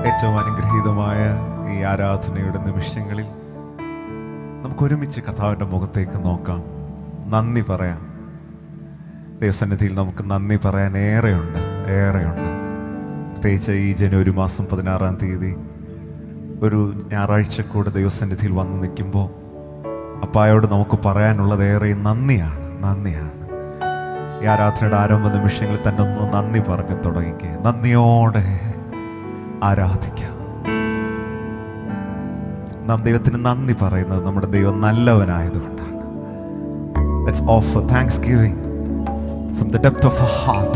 ഏറ്റവും അനുഗ്രഹീതമായ ഈ ആരാധനയുടെ നിമിഷങ്ങളിൽ നമുക്കൊരുമിച്ച് കർത്താവിൻ്റെ മുഖത്തേക്ക് നോക്കാം. നന്ദി പറയാം. ദൈവസന്നിധിയിൽ നമുക്ക് നന്ദി പറയാൻ ഏറെയുണ്ട്. പ്രത്യേകിച്ച് ഈ ജനുവരി മാസം 16-ാം തീയതി ഒരു ഞായറാഴ്ച കൂടെ ദൈവസന്നിധിയിൽ വന്ന് നിൽക്കുമ്പോൾ അപ്പായോട് നമുക്ക് പറയാനുള്ളത് ഏറെ നന്ദിയാണ്. ഈ ആരാധനയുടെ ആരംഭ നിമിഷങ്ങളിൽ തന്നെ ഒന്ന് നന്ദി പറഞ്ഞു തുടങ്ങിക്കേ. നന്ദിയോടെ ആരാധിക്കാം. നാം ദൈവത്തിന് നന്ദി പറയുന്നത് നമ്മുടെ ദൈവം നല്ലവനായതുകൊണ്ടാണ്. Let's offer thanksgiving from the depth of our heart.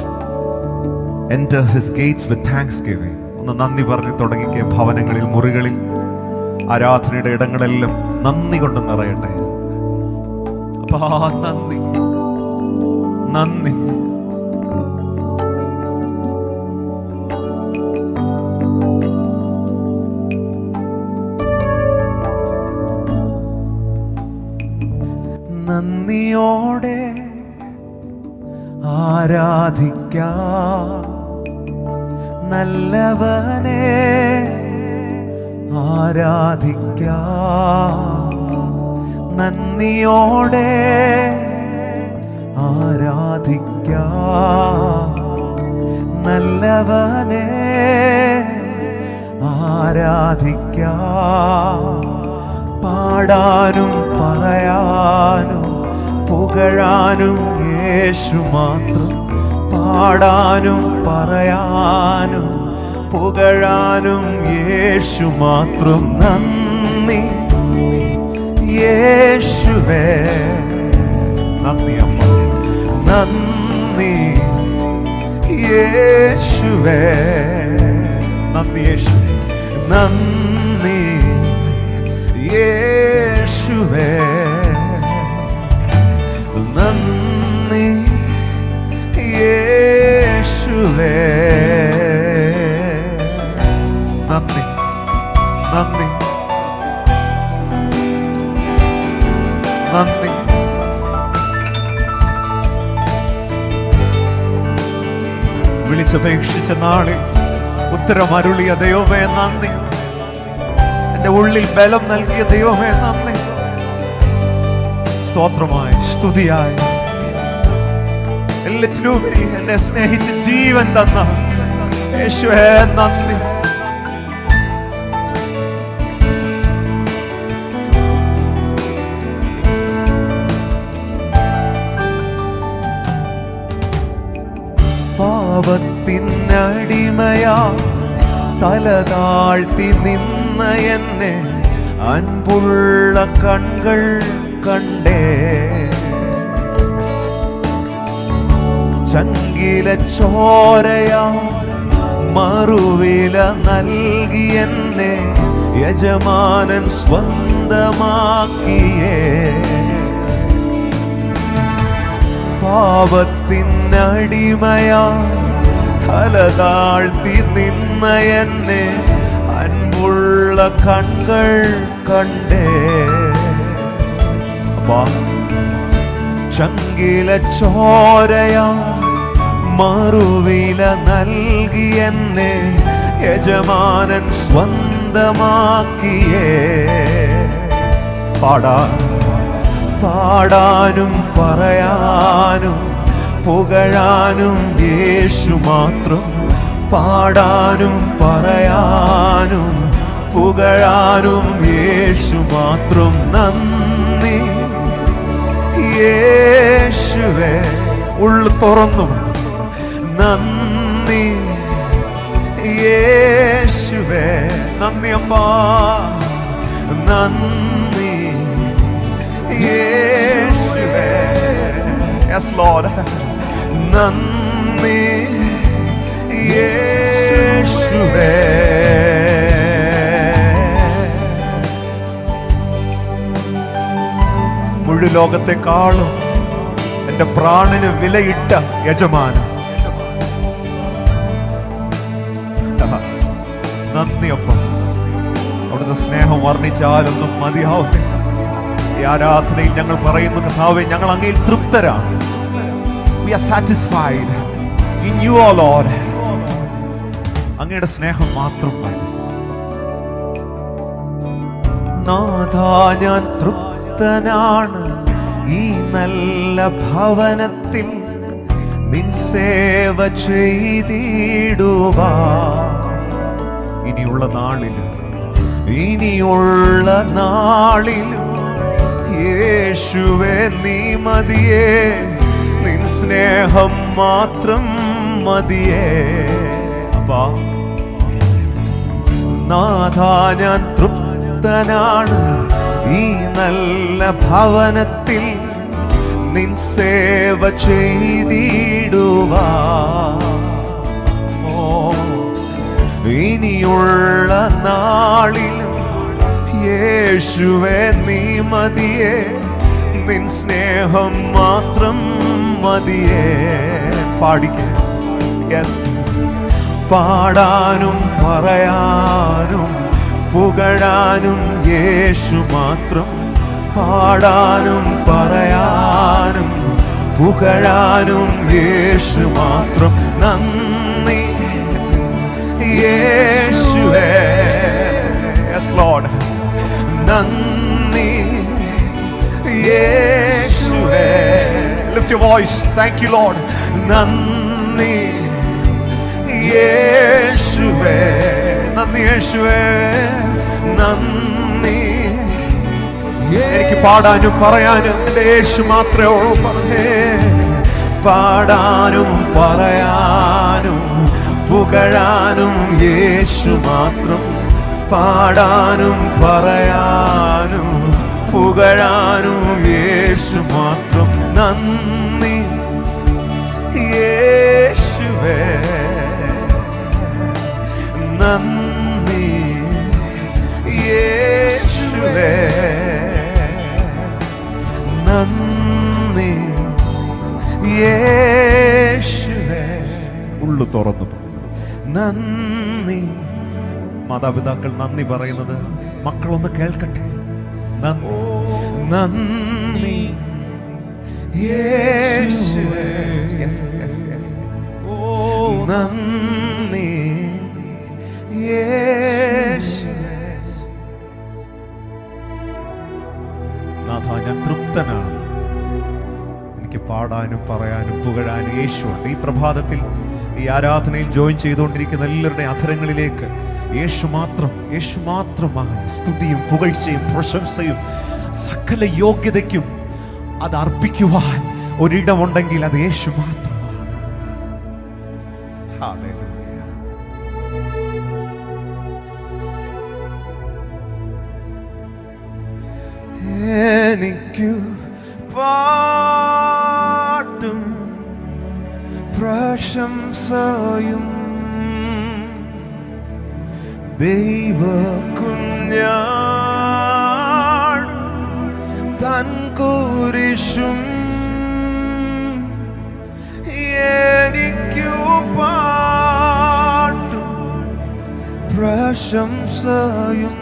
Enter his gates with thanksgiving. ഒന്ന് നന്ദി പറഞ്ഞു തുടങ്ങിക്കേ. ഭവനങ്ങളിൽ, മുറികളിൽ, ആരാധനയുടെ ഇടങ്ങളെല്ലാം നന്ദി കൊണ്ട് നിറയട്ടെ. അപ്പാ നന്ദി. നന്ദിയോടെ ആരാധിക്കാം നല്ലവനെ, ആരാധിക്കാം നന്ദിയോടെ, ആരാധിക്കാം നല്ലവനെ, ആരാധിക്കാം. പാടാനും പറയാനും പുകഴാനും യേശു മാത്രം. പാടാനും പറയാനും പുകഴാനും യേശു മാത്രം. നന്ദി യേശുവേ, നന്ദി അമ്മ, നന്ദി യേശുവേ, നന്ദി യേശുവേ, നന്ദി യേശുവേ, നന്ദി യേശുവേ, നന്ദി നന്ദി നന്ദി. വിളിച്ചപേക്ഷിച്ച നാളിൽ ഉത്തരമരുളിയ ദൈവമേ നന്ദി. എന്റെ ഉള്ളിൽ ബലം നൽകിയ ദൈവമേ നന്ദി. സ്തോത്രമായി, സ്തുതിയായി, എല്ലാറ്റിലുപരി എന്നെ സ്നേഹിച്ച് ജീവൻ തന്ന യേശുവേ നന്ദി. പാപത്തിനടിമയാ തല താഴ്ത്തി നിന്ന എന്നെ അൻപുള്ള കൺകൾ കണ്ടേ. ചങ്കില ചോരയാ മറുവില നൽകി എന്നെ യജമാനൻ സ്വന്തമാക്കിയേ. പാപത്തിനടിമയാ തല താഴ്ത്തി നിന്ന എന്നെ അൻപുള്ള കൺകൾ കണ്ടേ. ചങ്കില ചോരയാ മറുവില നൽകി എന്നെ യജമാനൻ സ്വന്തമാക്കിയേ. പാടാനും പറയാനും പുകഴാനും യേശു മാത്രം. പാടാനും പറയാനും പുകഴാനും യേശു മാത്രം. നന്ദി യേശുവേ, ഉള്ളു തുറന്നു നന്ദി യേശുവേ, നന്ദി അമ്മാ, നന്ദി യേശുവേ. Yes Lord, നന്ദി യേശുവേ. മുഴു ലോകത്തെക്കാളും എന്റെ പ്രാണന് വിലയിട്ട യജമാനൻ നന്ദി അപ്പം. അവിടുത്തെ സ്നേഹം വർണ്ണിച്ചാലൊന്നും മതിയാവുന്നില്ല. ഈ ആരാധനയിൽ ഞങ്ങൾ പറയുന്നു, കർത്താവേ, ഞങ്ങൾ അങ്ങയിൽ തൃപ്തരാണ്. We are satisfied in you, O Lord. അങ്ങയുടെ സ്നേഹം മാത്രം മതി. നാഥാ ഞാൻ തൃപ്തനാണ് ഈ നല്ല ഭവനത്തിൽ നിൻ സേവ ചെയ്തിടുവാ. ഇനിയുള്ള നാളിലും യേശുവേ നീ മതിയേ, നിൻ സ്നേഹം മാത്രം മതിയേ. അപ്പാ നാഥാ ഞാൻ തൃപ്തനാണ് ഈ നല്ല ഭവനത്തിൽ നിൻ സേവ ചെയ്തിടുവാ. ഇനിയുള്ള നാളിലും യേശുവേ നീ മതിയേ, നിൻ സ്നേഹം മാത്രം മതിയേ. പാടിക്കേ. യെസ്. പാടാനും പറയാനും പുകഴാനും യേശു മാത്രം. പാടാനും പറയാനും പുകഴാനും യേശു മാത്രം. നന്ദി യേശുവേ. Yes Lord. നന്ദി യേശുവേ. Lift your voice. Thank you Lord. നന്ദി യേശുവേ. നന്ദി യേശുവേ. നന്ദി. എനിക്ക് പാടാനും പറയാനും എൻ്റെ യേശു മാത്രമേ ഉള്ളൂ. പറഞ്ഞേ. പാടാനും പറയാനും പുകഴാനും യേശു മാത്രം. പാടാനും പറയാനും പുകഴാനും യേശു മാത്രം. നന്ദി യേശുവേ. നന്ദി യേശുവേ. നന്ദി യേശുവേ. ഉള്ളു തുറന്നു നന്ദി. മാതാപിതാക്കൾ നന്ദി പറയുന്നത് മക്കളൊന്ന് കേൾക്കട്ടെ. നന്ദി. നന്ദി യേശുവേ. നന്ദി യേശുവേ. നാഥാ ഞാൻ തൃപ്തനാണ്. എനിക്ക് പാടാനും പറയാനും പുകഴാനും യേശുണ്ട്. ഈ പ്രഭാതത്തിൽ ഈ ആരാധനയിൽ ജോയിൻ ചെയ്തുകൊണ്ടിരിക്കുന്ന എല്ലാവരുടെ അധരങ്ങളിലേക്ക് യേശു മാത്രമായി സ്തുതിയും പുകഴ്ചയും പ്രശംസയും സകല യോഗ്യതയ്ക്കും അത് അർപ്പിക്കുവാൻ ഒരിടമുണ്ടെങ്കിൽ അത് യേശു മാത്രമാണ്. എനിക്കു പാട്ടും പ്രശംസയും ദൈവ കുഞ്ഞാട് തൻ കുരിശും. എനിക്കു പാട്ടും പ്രശംസയും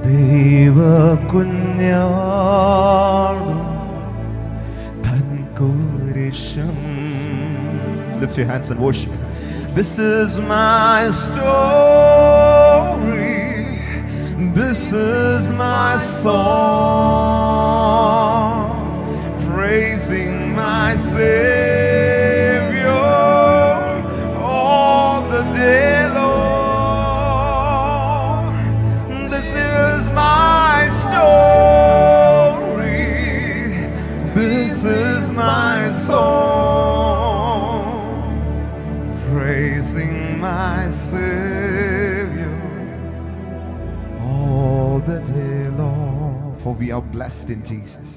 ദൈവ കുഞ്ഞാട് തൻ കുരിശും. Lift your hands and worship. This is my story. This is my song, praising my Savior all the day long. This is my story. This is my song, praising my Savior all the day long. For we are blessed in Jesus.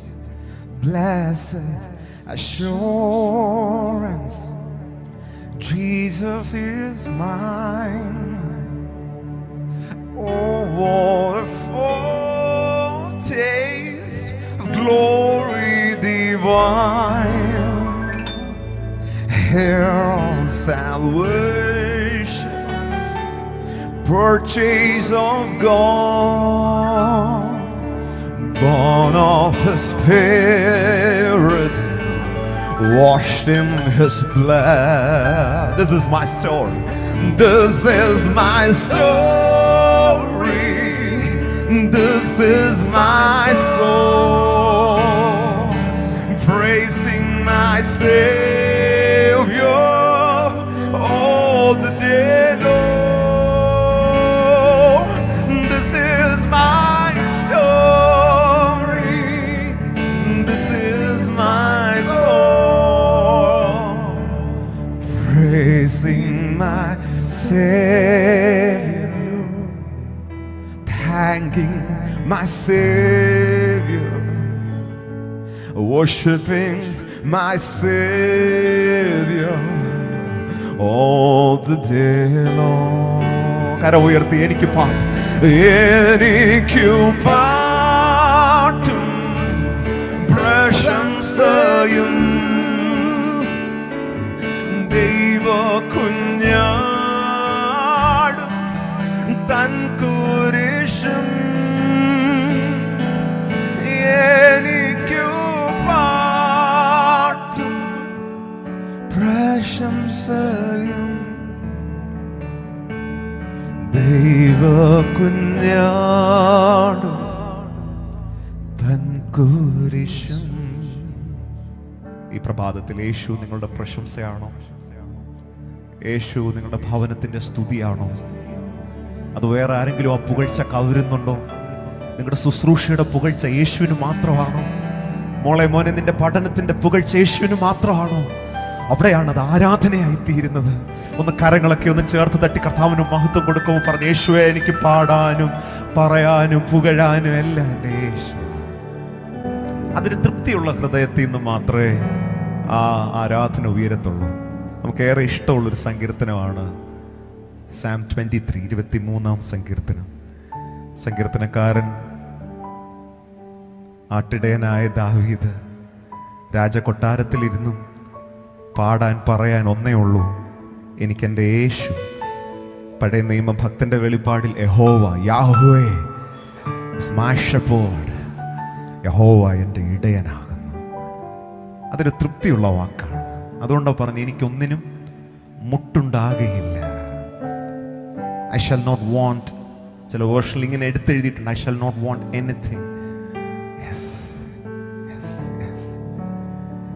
Blessed assurance, Jesus is mine. Oh, what a foretaste of glory divine. Herald salvation, purchase of God, born of His Spirit, washed in his blood. This is my story. This is my story. This is my soul, praising my Savior all the day long. This is my story. This is my soul, praising my Savior, thanking my Savior, worshiping my Savior all the day long. കര ഉയർത്തി എനിക്ക് പാട്ടും പ്രശംസയും ദൈവ കുഞ്ഞാടും തൻ കുരിശും എനിക്കു പാട്ടും പ്രശംസയും ദൈവ കുഞ്ഞാടും തൻ കുരിശും. ഈ പ്രഭാതത്തിൽ യേശു നിങ്ങളുടെ പ്രശംസയാണോ? യേശു നിങ്ങളുടെ ഭവനത്തിന്റെ സ്തുതിയാണോ? അത് വേറെ ആരെങ്കിലും ആ പുകഴ്ച കവരുന്നുണ്ടോ? നിങ്ങളുടെ ശുശ്രൂഷയുടെ പുകഴ്ച യേശുവിന് മാത്രമാണോ? മോളെ മോനെ, നിന്റെ പഠനത്തിന്റെ പുകഴ്ച യേശുവിന് മാത്രമാണോ? അവിടെയാണ് അത് ആരാധനയായി തീരുന്നത്. ഒന്ന് കരങ്ങളൊക്കെ ഒന്ന് ചേർത്ത് തട്ടി കർത്താവിന് മഹത്വം കൊടുക്കുമ്പോൾ പറഞ്ഞു, യേശുവേ എനിക്ക് പാടാനും പറയാനും പുകഴാനും എല്ലാം എൻ്റെ യേശു. അതൊരു തൃപ്തിയുള്ള ഹൃദയത്തിൽ നിന്ന് മാത്രമേ ആ ആരാധന ഉയരത്തുള്ളൂ. നമുക്കേറെ ഇഷ്ടമുള്ളൊരു സങ്കീർത്തനമാണ് സാം 23, 23-ാം സങ്കീർത്തനം. സങ്കീർത്തനക്കാരൻ ആട്ടിടയനായ ദാവീദ് രാജകൊട്ടാരത്തിലിരുന്നും പാടാൻ പറയാൻ ഒന്നേ ഉള്ളൂ, എനിക്കെൻ്റെ യേശു. പഴയ നിയമ ഭക്തന്റെ വെളിപ്പാടിൽ യഹോവ, യാഹ്വേ ഈസ് മൈ ഷെപ്പേർഡ്, യഹോവ എൻ്റെ ഇടയനാകുന്നു. അതൊരു തൃപ്തിയുള്ള വാക്കാണ്. അതുകൊണ്ടാണ് പറഞ്ഞ് എനിക്കൊന്നിനും മുട്ടുണ്ടാകുകയില്ല. ഐ ഷാൽ നോട്ട് വാണ്ട്, ചില വേർഷനിൽ ഇങ്ങനെ എടുത്തെഴുതിയിട്ടുണ്ട്, I shall not want anything.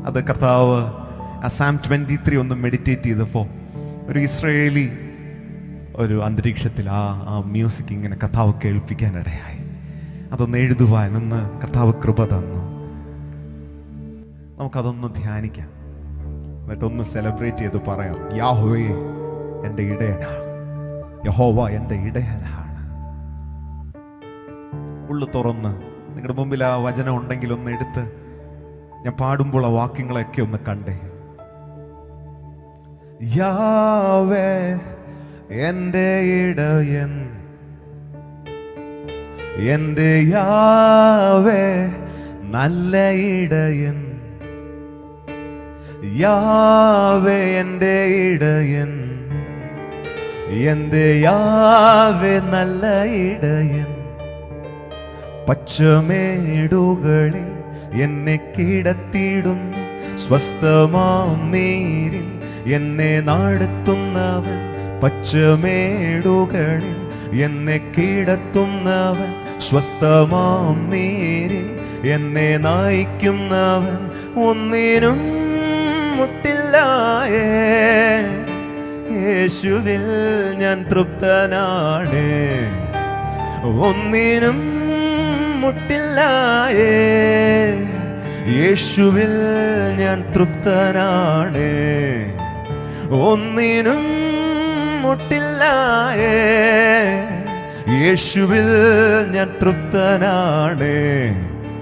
അത് കർത്താവ് ആ സാം 23 ഒന്ന് മെഡിറ്റേറ്റ് ചെയ്തപ്പോൾ ഒരു ഇസ്രായേലി ഒരു അന്തരീക്ഷത്തിൽ ആ മ്യൂസിക് ഇങ്ങനെ കർത്താവ് കേൾപ്പിക്കാനിടയായി. അതൊന്ന് എഴുതുവാൻ ഒന്ന് കർത്താവ് കൃപ തന്നു. നമുക്കതൊന്ന് ധ്യാനിക്കാം, എന്നിട്ടൊന്ന് സെലിബ്രേറ്റ് ചെയ്ത് പറയാം, യാഹ്വേ എൻ്റെ ഇടയനാണ്, യഹോവ എൻ്റെ ഇടയനാണ്. ഉള്ളു തുറന്ന് നിങ്ങളുടെ മുമ്പിൽ ആ വചനം ഉണ്ടെങ്കിൽ ഒന്ന് എടുത്ത് ഞാൻ പാടുമ്പോൾ ആ വാക്യങ്ങളൊക്കെ ഒന്ന് കണ്ടേ. യാവേ എൻ്റെ ഇടയൻ, എൻ്റെ യാവേ നല്ല ഇടയൻ, യാവേ എൻ്റെ ഇടയൻ, എൻ്റെ യാവേ നല്ല ഇടയൻ. പച്ചമേടുകളിൽ എന്നെ കിടത്തിയിടുന്നു, സ്വസ്ഥമാം നീരിൽ എന്നെ നടത്തുന്നവൻ. പച്ചമേടുകളിൽ എന്നെ കിടത്തുന്നവൻ, സ്വസ്ഥമാം നീരിൽ എന്നെ നയിക്കുന്നവൻ. ഒന്നിനും മുട്ടില്ലായേ, യേശുവിൽ ഞാൻ തൃപ്തനാണ്. ഒന്നിനും മുട്ടില്ലായേ, യേശുവിൽ ഞാൻ തൃപ്തനാണ്. ഒന്നിനും മുട്ടില്ലായേ, യേശുവിൽ ഞാൻ തൃപ്തനാണ്.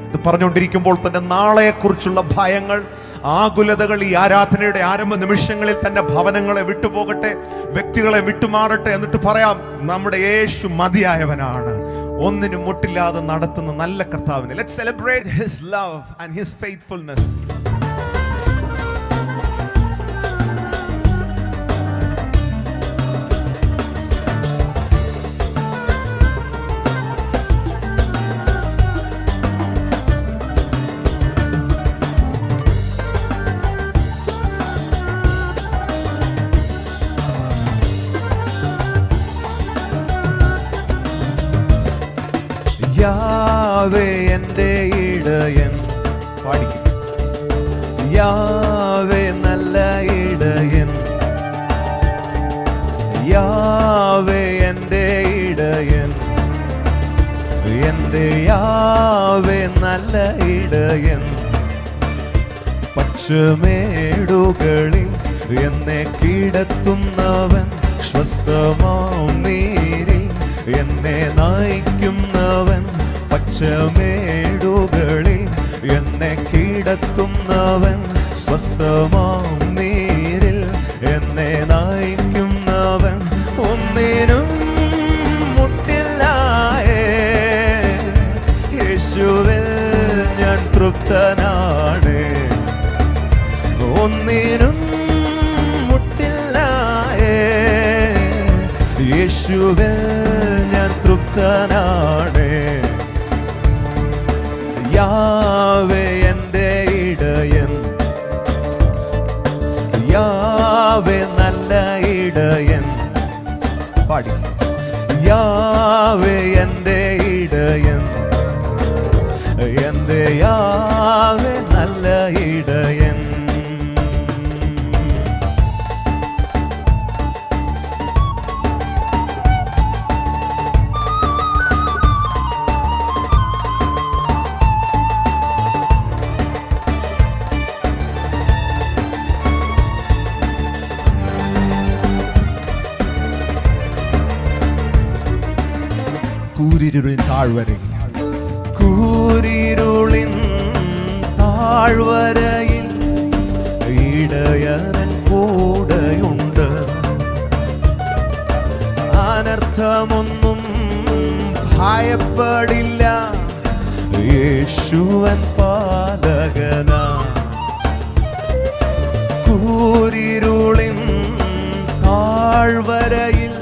ഇത് പറഞ്ഞുകൊണ്ടിരിക്കുമ്പോൾ തന്നെ നാളെക്കുറിച്ചുള്ള ഭയങ്ങൾ, ആകുലതകൾ ഈ ആരാധനയുടെ ആരംഭ നിമിഷങ്ങളിൽ തന്നെ ഭവനങ്ങളെ വിട്ടുപോകട്ടെ, വ്യക്തികളെ വിട്ടുമാറട്ടെ. എന്നിട്ട് പറയാം, നമ്മുടെ യേശു മതിയായവനാണ്, ഒന്നിനും മുട്ടില്ലാതെ നടത്തുന്ന നല്ല കർത്താവിനെ. Let's celebrate his love and his faithfulness. Yahweh എൻ്റെ ഇടയൻ. പാടിക്കും. യാവേ നല്ല ഇടയൻ, യാവേ എൻ്റെ ഇടയൻ, എൻ്റെ യാവേ നല്ല ഇടയൻ. പച്ചമേടുകളിൽ എന്നെ കിടത്തുന്നവൻ, സ്വസ്ഥമാം നീരിൽ എന്നെ നയിക്കുന്നവൻ. പച്ചമേടുകളിൽ എന്നെ കിടത്തുന്നവൻ, സ്വസ്ഥമാം നീരിൽ എന്നെ നയിക്കുന്നവൻ. ഒന്നിനും മുട്ടില്ലായേ യേശുവിൽ ഞാൻ തൃപ്തനാണ്. ഒന്നിനും മുട്ടില്ലായേ യേശുവിൽ ഞാൻ തൃപ്തനാണ്. യാവേ എൻ്റെ ഇടയൻ, യാവേ നല്ല ഇടയൻ. പാടി. യാവേ എൻ്റെ ഇടയൻ, എൻ്റെ യാവേ നല്ല ഇടയൻ. കൂരിരുളിൻ താഴ്വരയിൽ, കൂരിരുളിൻ താഴ്വരയിൽ ഇടയൻ കൂടെയുണ്ട്. അനർത്ഥമൊന്നും ഭയപ്പെടില്ല, യേശുവൻ പാലകനാ. കൂരിരുളിൻ താഴ്വരയിൽ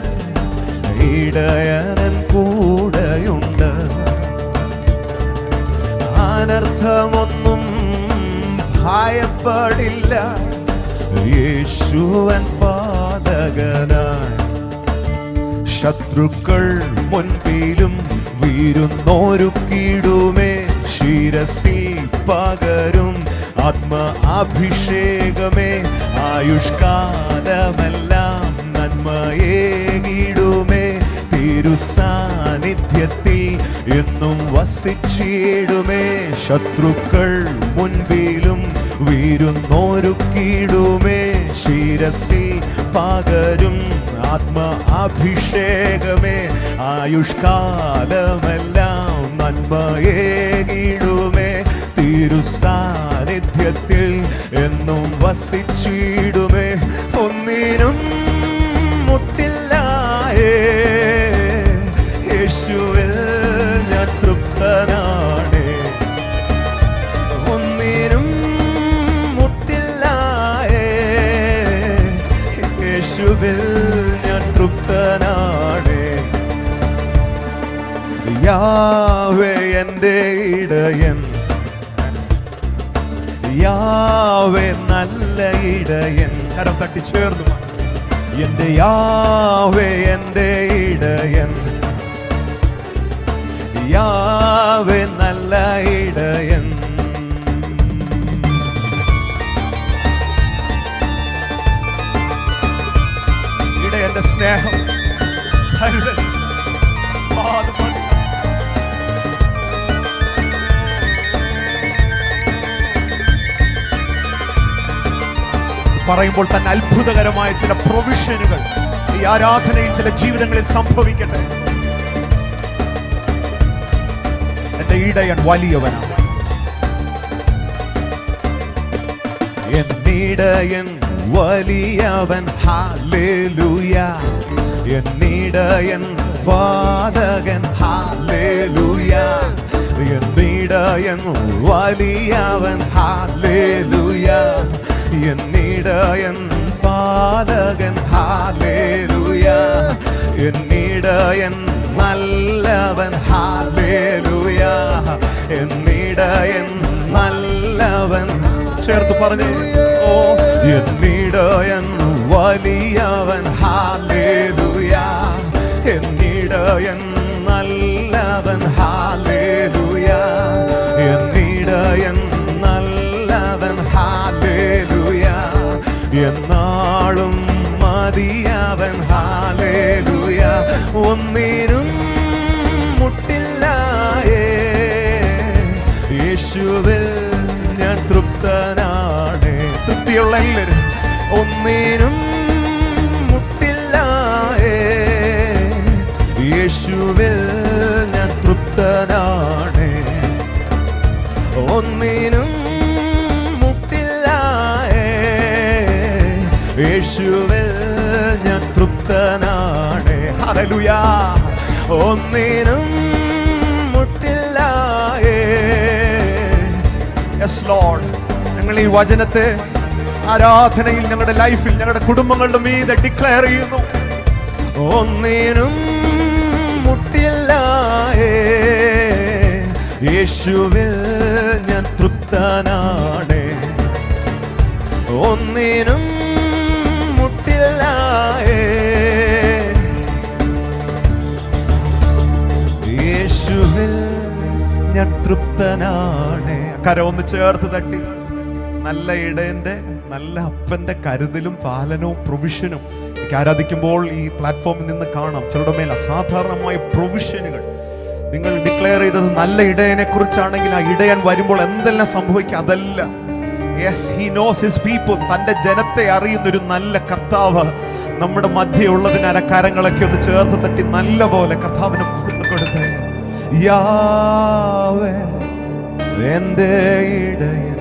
ഇടയൻ കൂടെയുണ്ട്. അനർത്ഥമൊന്നും ഭയപ്പെടില്ല, യേശുവൻ പാലകനായി. ശത്രുക്കൾ മുൻപിലും വീരുന്നോരുക്കിടുമേ, ശിരസിൽ പകരും ആത്മ അഭിഷേകമേ. ആയുഷ്കാലമെല്ലാം നന്മയേകിടുമേ, തിരുസാന്നിധ്യത്തിൽ എന്നും വസിച്ചിടുമേ. ശത്രുക്കൾ മുൻപിലും വീരുന്നോരുക്കിടുമേ, ശിരസിൽ പകരും ആത്മ അഭിഷേകമേ. ആയുഷ്കാലമെല്ലാം നന്മയേകിടുമേ, തിരുസാന്നിധ്യത്തിൽ എന്നും വസിച്ചിടുമേ. ഒന്നിനും മുട്ടില്ലായേ യേശുവിൽ ഞാൻ തൃപ്തനാണ്. ഒന്നിനും മുട്ടില്ലായേ യേശുവിൽ ഞാൻ തൃപ്തനാണ്. യാവേ എൻ്റെ ഇടയൻ, യാവേ നല്ല ഇടയൻ. കരം തട്ടി ചേർന്നു. എൻ്റെ യാവേ എൻ്റെ ഇടയൻ, യാവേ നല്ല ഇടയൻ. ഇടയന്റെ സ്നേഹം, കരുതൽ, പറയുമ്പോൾ തന്നെ അത്ഭുതകരമായ ചില പ്രൊവിഷനുകൾ ഈ ആരാധനയിൽ ചില ജീവിതങ്ങളിൽ സംഭവിക്കട്ടെ. എന്റെ ഇടയൻ വലിയവനാണ്. എന്നിടയൻ വലിയവൻ, ഹല്ലേലൂയ. എന്നിടയൻ പാലകൻ, ഹല്ലേലൂയ. എന്നിടയൻ വലിയവൻ, ഹല്ലേലൂയ. എന്നിടയൻ പാലകൻ, ഹല്ലേലൂയ. എന്നിടയൻ നല്ലവൻ, ഹല്ലേലൂയ. എന്നിടയൻ നല്ലവൻ. ചേർത്ത് പറഞ്ഞേ. ഓ എന്നിടയൻ വലിയവൻ, ഹല്ലേലൂയ. എന്നിടയൻ നല്ലവൻ, ഹല്ലേലൂയ. ഒന്നിനും മുട്ടില്ലായേ. യേശുവിൽ ഞാൻ തൃപ്തനാണ്. തൃപ്തിയുള്ള എല്ലാവരും ഒന്നിനും മുട്ടില്ലായേ. യേശുവിൽ ഞാൻ തൃപ്തനാണ്. ഒന്നിനും മുട്ടില്ലായേ. യേശുവിൽ ഞാൻ തൃപ്തനാണ്. ഹല്ലേലൂയ. ഒന്നിനും മുട്ടില്ലായേ. യെസ് ലോർഡ്, ഞങ്ങൾ ഈ വചനത്തെ ആരാധനയിൽ, ഞങ്ങളുടെ ലൈഫിൽ, ഞങ്ങളുടെ കുടുംബങ്ങളുടെ മീതെ ഡിക്ലെയർ ചെയ്യുന്നു. ഒന്നിനും മുട്ടില്ലായേ. യേശുവിൽ ഞാൻ തൃപ്തനാണ്. ഒന്നിനും മുട്ടില്ലായേ. യേശുവിൽ ഞാൻ തൃപ്തനാണ്. കരമൊന്ന് ചേർത്ത് തട്ടി. നല്ല ഇടയന്റെ, നല്ല അപ്പന്റെ കരുതലും പാലനവും പ്രൊവിഷനും എനിക്ക് ആരാധിക്കുമ്പോൾ ഈ പ്ലാറ്റ്ഫോമിൽ നിന്ന് കാണാം. ചിലരുടെ മേൽ അസാധാരണമായ പ്രൊവിഷനുകൾ. നിങ്ങൾ ഡിക്ലെയർ ചെയ്തത് നല്ല ഇടയനെ കുറിച്ചാണെങ്കിൽ ആ ഇടയൻ വരുമ്പോൾ എന്തെല്ലാം സംഭവിക്കുക അതല്ല. Yes, he knows his people. തൻ്റെ ജനത്തെ അറിയുന്നൊരു നല്ല കർത്താവ് നമ്മുടെ മധ്യേ ഉള്ളതിന് അരക്കാരങ്ങളൊക്കെ ഒന്ന് ചേർത്ത് തട്ടി നല്ല പോലെ കർത്താവിന് മഹത്വം കൊടുത്തേ. യാവേ എൻ്റെ ഇടയൻ,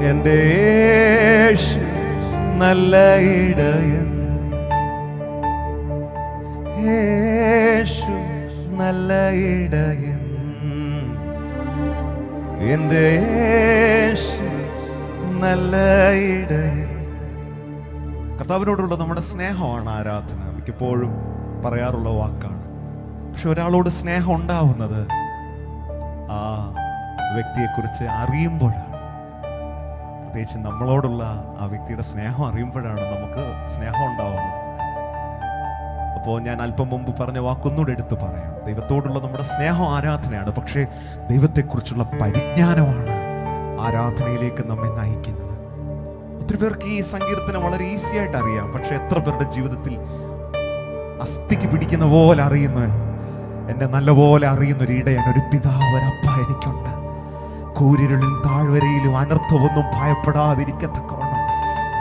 എൻ്റെ യേശു നല്ല ഇടയൻ. യേശു നല്ല ഇടയൻ. എൻ്റെ യേശു നല്ല ഇടയൻ. കർത്താവിനോടുള്ള നമ്മുടെ സ്നേഹമാണ് ആരാധന. മിക്കപ്പോഴും പറയാറുള്ള വാക്കാണ്. പക്ഷെ ഒരാളോട് സ്നേഹം ഉണ്ടാവുന്നത് ആ വ്യക്തിയെക്കുറിച്ച് അറിയുമ്പോഴാണ്. പ്രത്യേകിച്ച് നമ്മളോടുള്ള ആ വ്യക്തിയുടെ സ്നേഹം അറിയുമ്പോഴാണ് നമുക്ക് സ്നേഹം ഉണ്ടാവുന്നത്. അപ്പോൾ ഞാൻ അല്പം മുമ്പ് പറഞ്ഞ വാക്കൊന്നുകൂടെ എടുത്ത് പറയാം. ദൈവത്തോടുള്ള നമ്മുടെ സ്നേഹം ആരാധനയാണ്. പക്ഷേ ദൈവത്തെക്കുറിച്ചുള്ള പരിജ്ഞാനമാണ് ആരാധനയിലേക്ക് നമ്മെ നയിക്കുന്നത്. ഒത്തിരി പേർക്ക് ഈ സങ്കീർത്തനം വളരെ ഈസി ആയിട്ട് അറിയാം. പക്ഷെ എത്ര പേരുടെ ജീവിതത്തിൽ അസ്ഥിക്ക് പിടിക്കുന്ന പോലെ അറിയുന്നു, എന്നെ നല്ലപോലെ അറിയുന്നൊരു ഇടയൻ, ഒരു പിതാവ്, ഒരപ്പ എനിക്കുണ്ട്. കൂരിരുളിലും താഴ്വരയിലും അനർത്ഥമൊന്നും ഭയപ്പെടാതിരിക്കത്തക്കവണ്ണം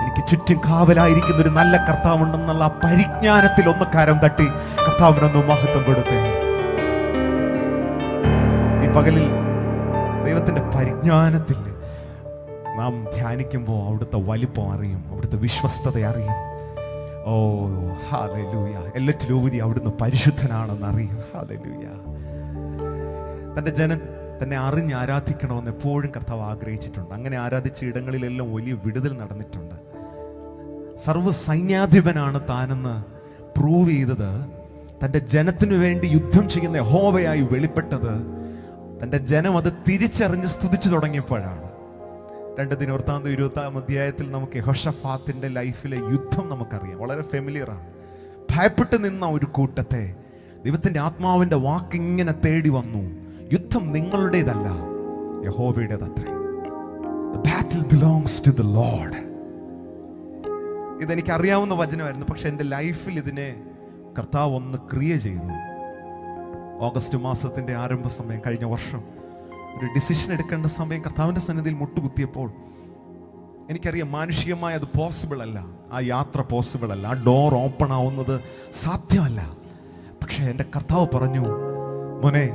എനിക്ക് ചുറ്റും കാവലായിരിക്കുന്ന ഒരു നല്ല കർത്താവുണ്ടെന്നുള്ള പരിജ്ഞാനത്തിൽ ഒന്ന് കരം തട്ടി കർത്താവിനൊന്ന് മഹത്വം കൊടുത്തേ. ഈ പകലിൽ ദൈവത്തിന്റെ പരിജ്ഞാനത്തിൽ നാം ധ്യാനിക്കുമ്പോൾ അവിടുത്തെ വലിപ്പം അറിയും, അവിടുത്തെ വിശ്വസ്തത അറിയും. ഓ ഹല്ലേലൂയ. എല്ലാറ്റിലുപരി അവിടുന്ന് പരിശുദ്ധനാണെന്ന് അറിയും. ഹല്ലേലൂയ. തൻ്റെ ജനം തന്നെ അറിഞ്ഞ് ആരാധിക്കണമെന്ന് എപ്പോഴും കർത്താവ് ആഗ്രഹിച്ചിട്ടുണ്ട്. അങ്ങനെ ആരാധിച്ച ഇടങ്ങളിലെല്ലാം വലിയ വിടുതൽ നടന്നിട്ടുണ്ട്. സർവ്വ സൈന്യാധിപനാണ് താനെന്ന് പ്രൂവ് ചെയ്തത്, തൻ്റെ ജനത്തിനു വേണ്ടി യുദ്ധം ചെയ്യുന്ന യഹോവയായി വെളിപ്പെട്ടത്, തൻ്റെ ജനം അത് തിരിച്ചറിഞ്ഞ് സ്തുതിച്ചു തുടങ്ങിയപ്പോഴാണ്. 2 ദിനവൃത്താന്തം 20-ാം അധ്യായത്തിൽ നമുക്ക് യെഹോശഫാത്തിന്റെ ലൈഫിലെ യുദ്ധം നമുക്കറിയാം, വളരെ ഫെമിലിയറാണ്. ഭയപ്പെട്ട് നിന്ന ഒരു കൂട്ടത്തെ ദൈവത്തിന്റെ ആത്മാവിന്റെ വാക്കിങ്ങനെ തേടി വന്നു. യുദ്ധം നിങ്ങളുടേതല്ല, യഹോവയുടേതത്രേ. The battle belongs to the Lord. ഇതെനിക്ക് അറിയാവുന്ന വചനമായിരുന്നു. പക്ഷെ എൻ്റെ ലൈഫിൽ ഇതിനെ കർത്താവ് ഒന്ന് ക്രിയ ചെയ്തു. ഓഗസ്റ്റ് മാസത്തിന്റെ ആരംഭ സമയം, കഴിഞ്ഞ വർഷം ഒരു ഡിസിഷൻ എടുക്കേണ്ട സമയം കർത്താവിൻ്റെ സന്നിധിയിൽ മുട്ടുകുത്തിയപ്പോൾ എനിക്കറിയാം മാനുഷികമായി അത് പോസിബിൾ അല്ല, ആ യാത്ര പോസിബിൾ അല്ല, ആ ഡോർ ഓപ്പൺ ആവുന്നത് സാധ്യമല്ല. പക്ഷെ എൻ്റെ കർത്താവ് പറഞ്ഞു, മോനെ,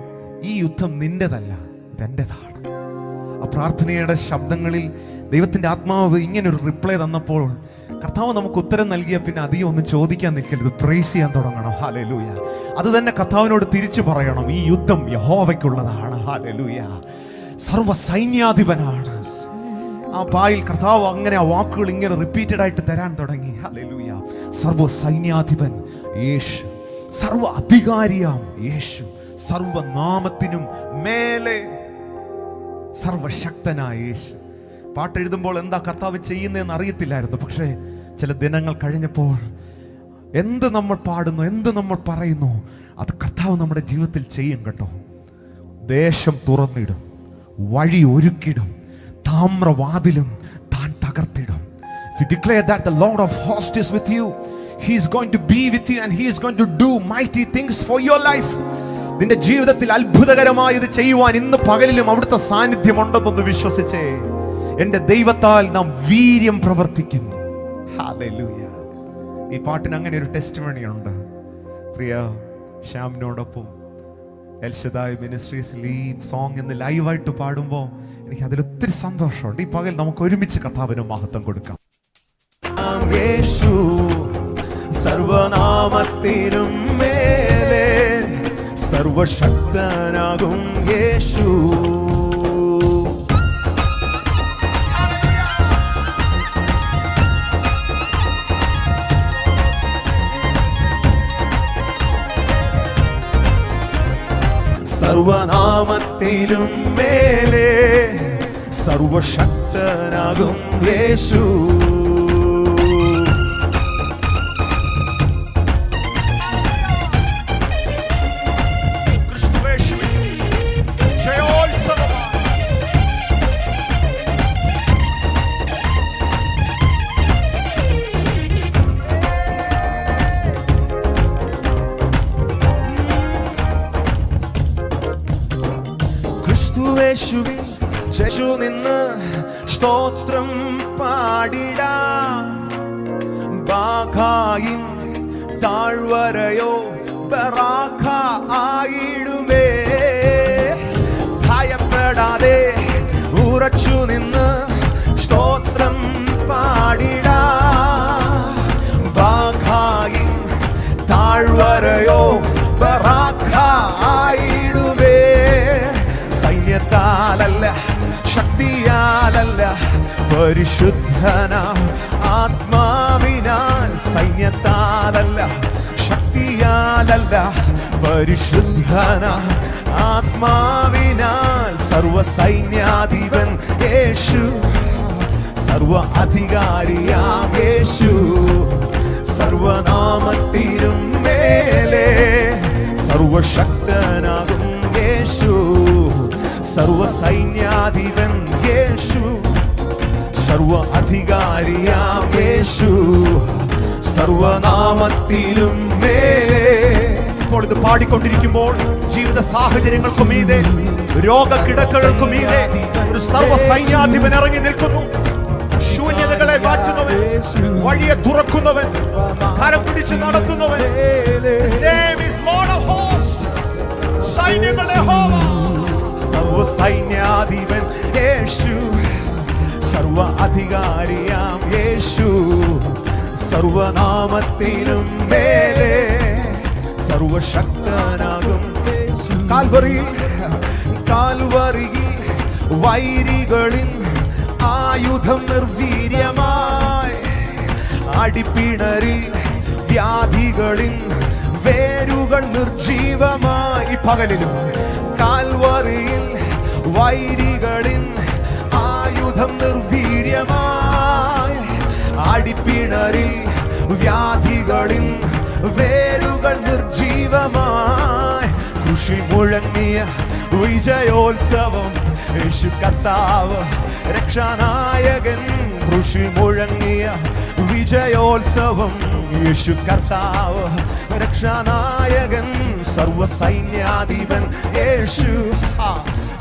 ഈ യുദ്ധം നിന്റേതല്ല, ഇതെൻ്റെതാണ്. ആ പ്രാർത്ഥനയുടെ ശബ്ദങ്ങളിൽ ദൈവത്തിൻ്റെ ആത്മാവ് ഇങ്ങനൊരു റിപ്ലൈ തന്നപ്പോൾ കർത്താവ് നമുക്ക് ഉത്തരം നൽകിയ പിന്നെ അധികം ഒന്നും ചോദിക്കാൻ നിൽക്കരുത്, പ്രൈസ് ചെയ്യാൻ തുടങ്ങണം. ഹല്ലേലൂയ. അത് തന്നെ കർത്താവിനോട് തിരിച്ചു പറയണം, ഈ യുദ്ധം യഹോവയ്ക്കുള്ളതാണ്. ഹല്ലേലൂയ. സർവ്വ സൈന്യാധിപനാണ്. ആ പായിൽ കർത്താവ് അങ്ങനെ ആ വാക്കുകൾ ഇങ്ങനെ റിപ്പീറ്റഡ് ആയിട്ട് തരാൻ തുടങ്ങി. ഹല്ലേലൂയ. സർവ്വ സൈന്യാധിപൻ യേശു, സർവ്വ അധികാരിയാം യേശു, സർവ്വനാമത്തിനും മേലെ സർവശക്തനായ യേശു. പാട്ടെഴുതുമ്പോൾ എന്താ കർത്താവ് ചെയ്യുന്നതെന്ന് അറിയത്തില്ലായിരുന്നു. പക്ഷേ ചില ദിനങ്ങൾ കഴിഞ്ഞപ്പോൾ എന്ത് നമ്മൾ പാടുന്നു, എന്ത് നമ്മൾ പറയുന്നു, അത് കർത്താവ് നമ്മുടെ ജീവിതത്തിൽ ചെയ്യും കേട്ടോ. ദേശം തുറന്നിടും, വഴി ഒരുക്കിടും, താമ്രവാതിലും താൻ തകർത്തിടും. If you declare that the Lord of hosts is with you, He is going to be with you and he is going to do mighty things for your life. നിന്റെ ജീവിതത്തിൽ അത്ഭുതകരമായി ഇത് ചെയ്യുവാൻ ഇന്ന് പകലിലും അവിടുത്തെ സാന്നിധ്യം ഉണ്ടെന്നൊന്ന് വിശ്വസിച്ചേ. എൻ്റെ ദൈവത്താൽ നാം വീര്യം പ്രവർത്തിക്കും. ഹല്ലേലൂയ. ഈ പാട്ടിന് അങ്ങനെ ഒരു ടെസ്റ്റിമണി ഉണ്ട്. പ്രിയ ശ്യാമിനോടൊപ്പം എൽ ശദായ് മിനിസ്ട്രീസ് ലീഡ് സോങ് എന്ന് ലൈവായിട്ട് പാടുമ്പോൾ എനിക്ക് അതിലൊത്തിരി സന്തോഷമുണ്ട്. ഈ പകൽ നമുക്ക് ഒരുമിച്ച് കർത്താവിന് മഹത്വം കൊടുക്കാം. യേശു സർവനാമത്തിനും മേലെ സർവശക്തനാകും യേശു. സർവനാമത്തിലും മേലെ സർവശക്തനാകും യേശു. യേശുവിൻ യേശു നിന്ന് സ്തോത്രം പാടിടാം. ബാഖായിൻ താഴ്വരയോ ബറാഖ ആയിടുമേ. ഭയപ്പെടാതെ ഉറച്ചു നിന്ന് സ്തോത്രം പാടിടാം. ബാഖായിൻ താഴ്വരയോ ബറാഖ ആയിടുമേ. സൈന്യത്താലല്ല ശക്തിയാലല്ല പരിശുദ്ധനാം ആത്മാവിനാൽ. സൈന്യത്താലല്ല ശക്തിയാലല്ല പരിശുദ്ധനാം ആത്മാവിനാൽ. സർവസൈന്യാധിപൻ യേശു, സർവ അധികാരിയാം യേശു. സർവനാമത്തിനും മേലെ സർവശക്തനാകും യേശു. സർവസൈന്യാധിപൻ യേശു, സർവ അധികാരിയാം യേശു. സർവനാമത്തിലും മേലെ. ഇപ്പോൾ ഇത് പാടിക്കൊണ്ടിരിക്കുമ്പോൾ ജീവിത സാഹചര്യങ്ങൾക്കും മീതെ, രോഗക്കിടക്കകൾക്കും മീതെ ഒരു സർവസൈന്യാധിപൻ ഇറങ്ങി നിൽക്കുന്നു. ശൂന്യതകളെ മാറ്റുന്നവൻ, വഴിയെ തുറക്കുന്നവൻ, കരം പിടിച്ച് നടത്തുന്നവൻ. His name is Lord of Hosts. സൈന്യങ്ങളുടെ യഹോവ. സർവസൈന്യാധിപൻ യേശു, സർവ അധികാരിയാം യേശു. സർവനാമത്തിനും മേലെ സർവശക്തനാകും യേശു. കാൽവറിയിൽ വൈരികളിൻ ആയുധം നിർവീര്യമായി. അടിപ്പിണരിൽ വ്യാധികളിൻ വേരുകൾ നിർജീവമായി. പകലിലും കാൽവറിയിൽ വൈരികളിൻ ആയുധം നിർവീര്യമായി. അടിപ്പിണരിൽ വ്യാധികളിൻ വേരുകൾ നിർജീവമായി. കൃഷി മുഴങ്ങിയ വിജയോത്സവം യേശു കർത്താവ് രക്ഷാനായകൻ. കൃഷി മുഴങ്ങിയ വിജയോത്സവം യേശു കർത്താവ് രക്ഷാനായകൻ. സർവസൈന്യാധിപൻ യേശു,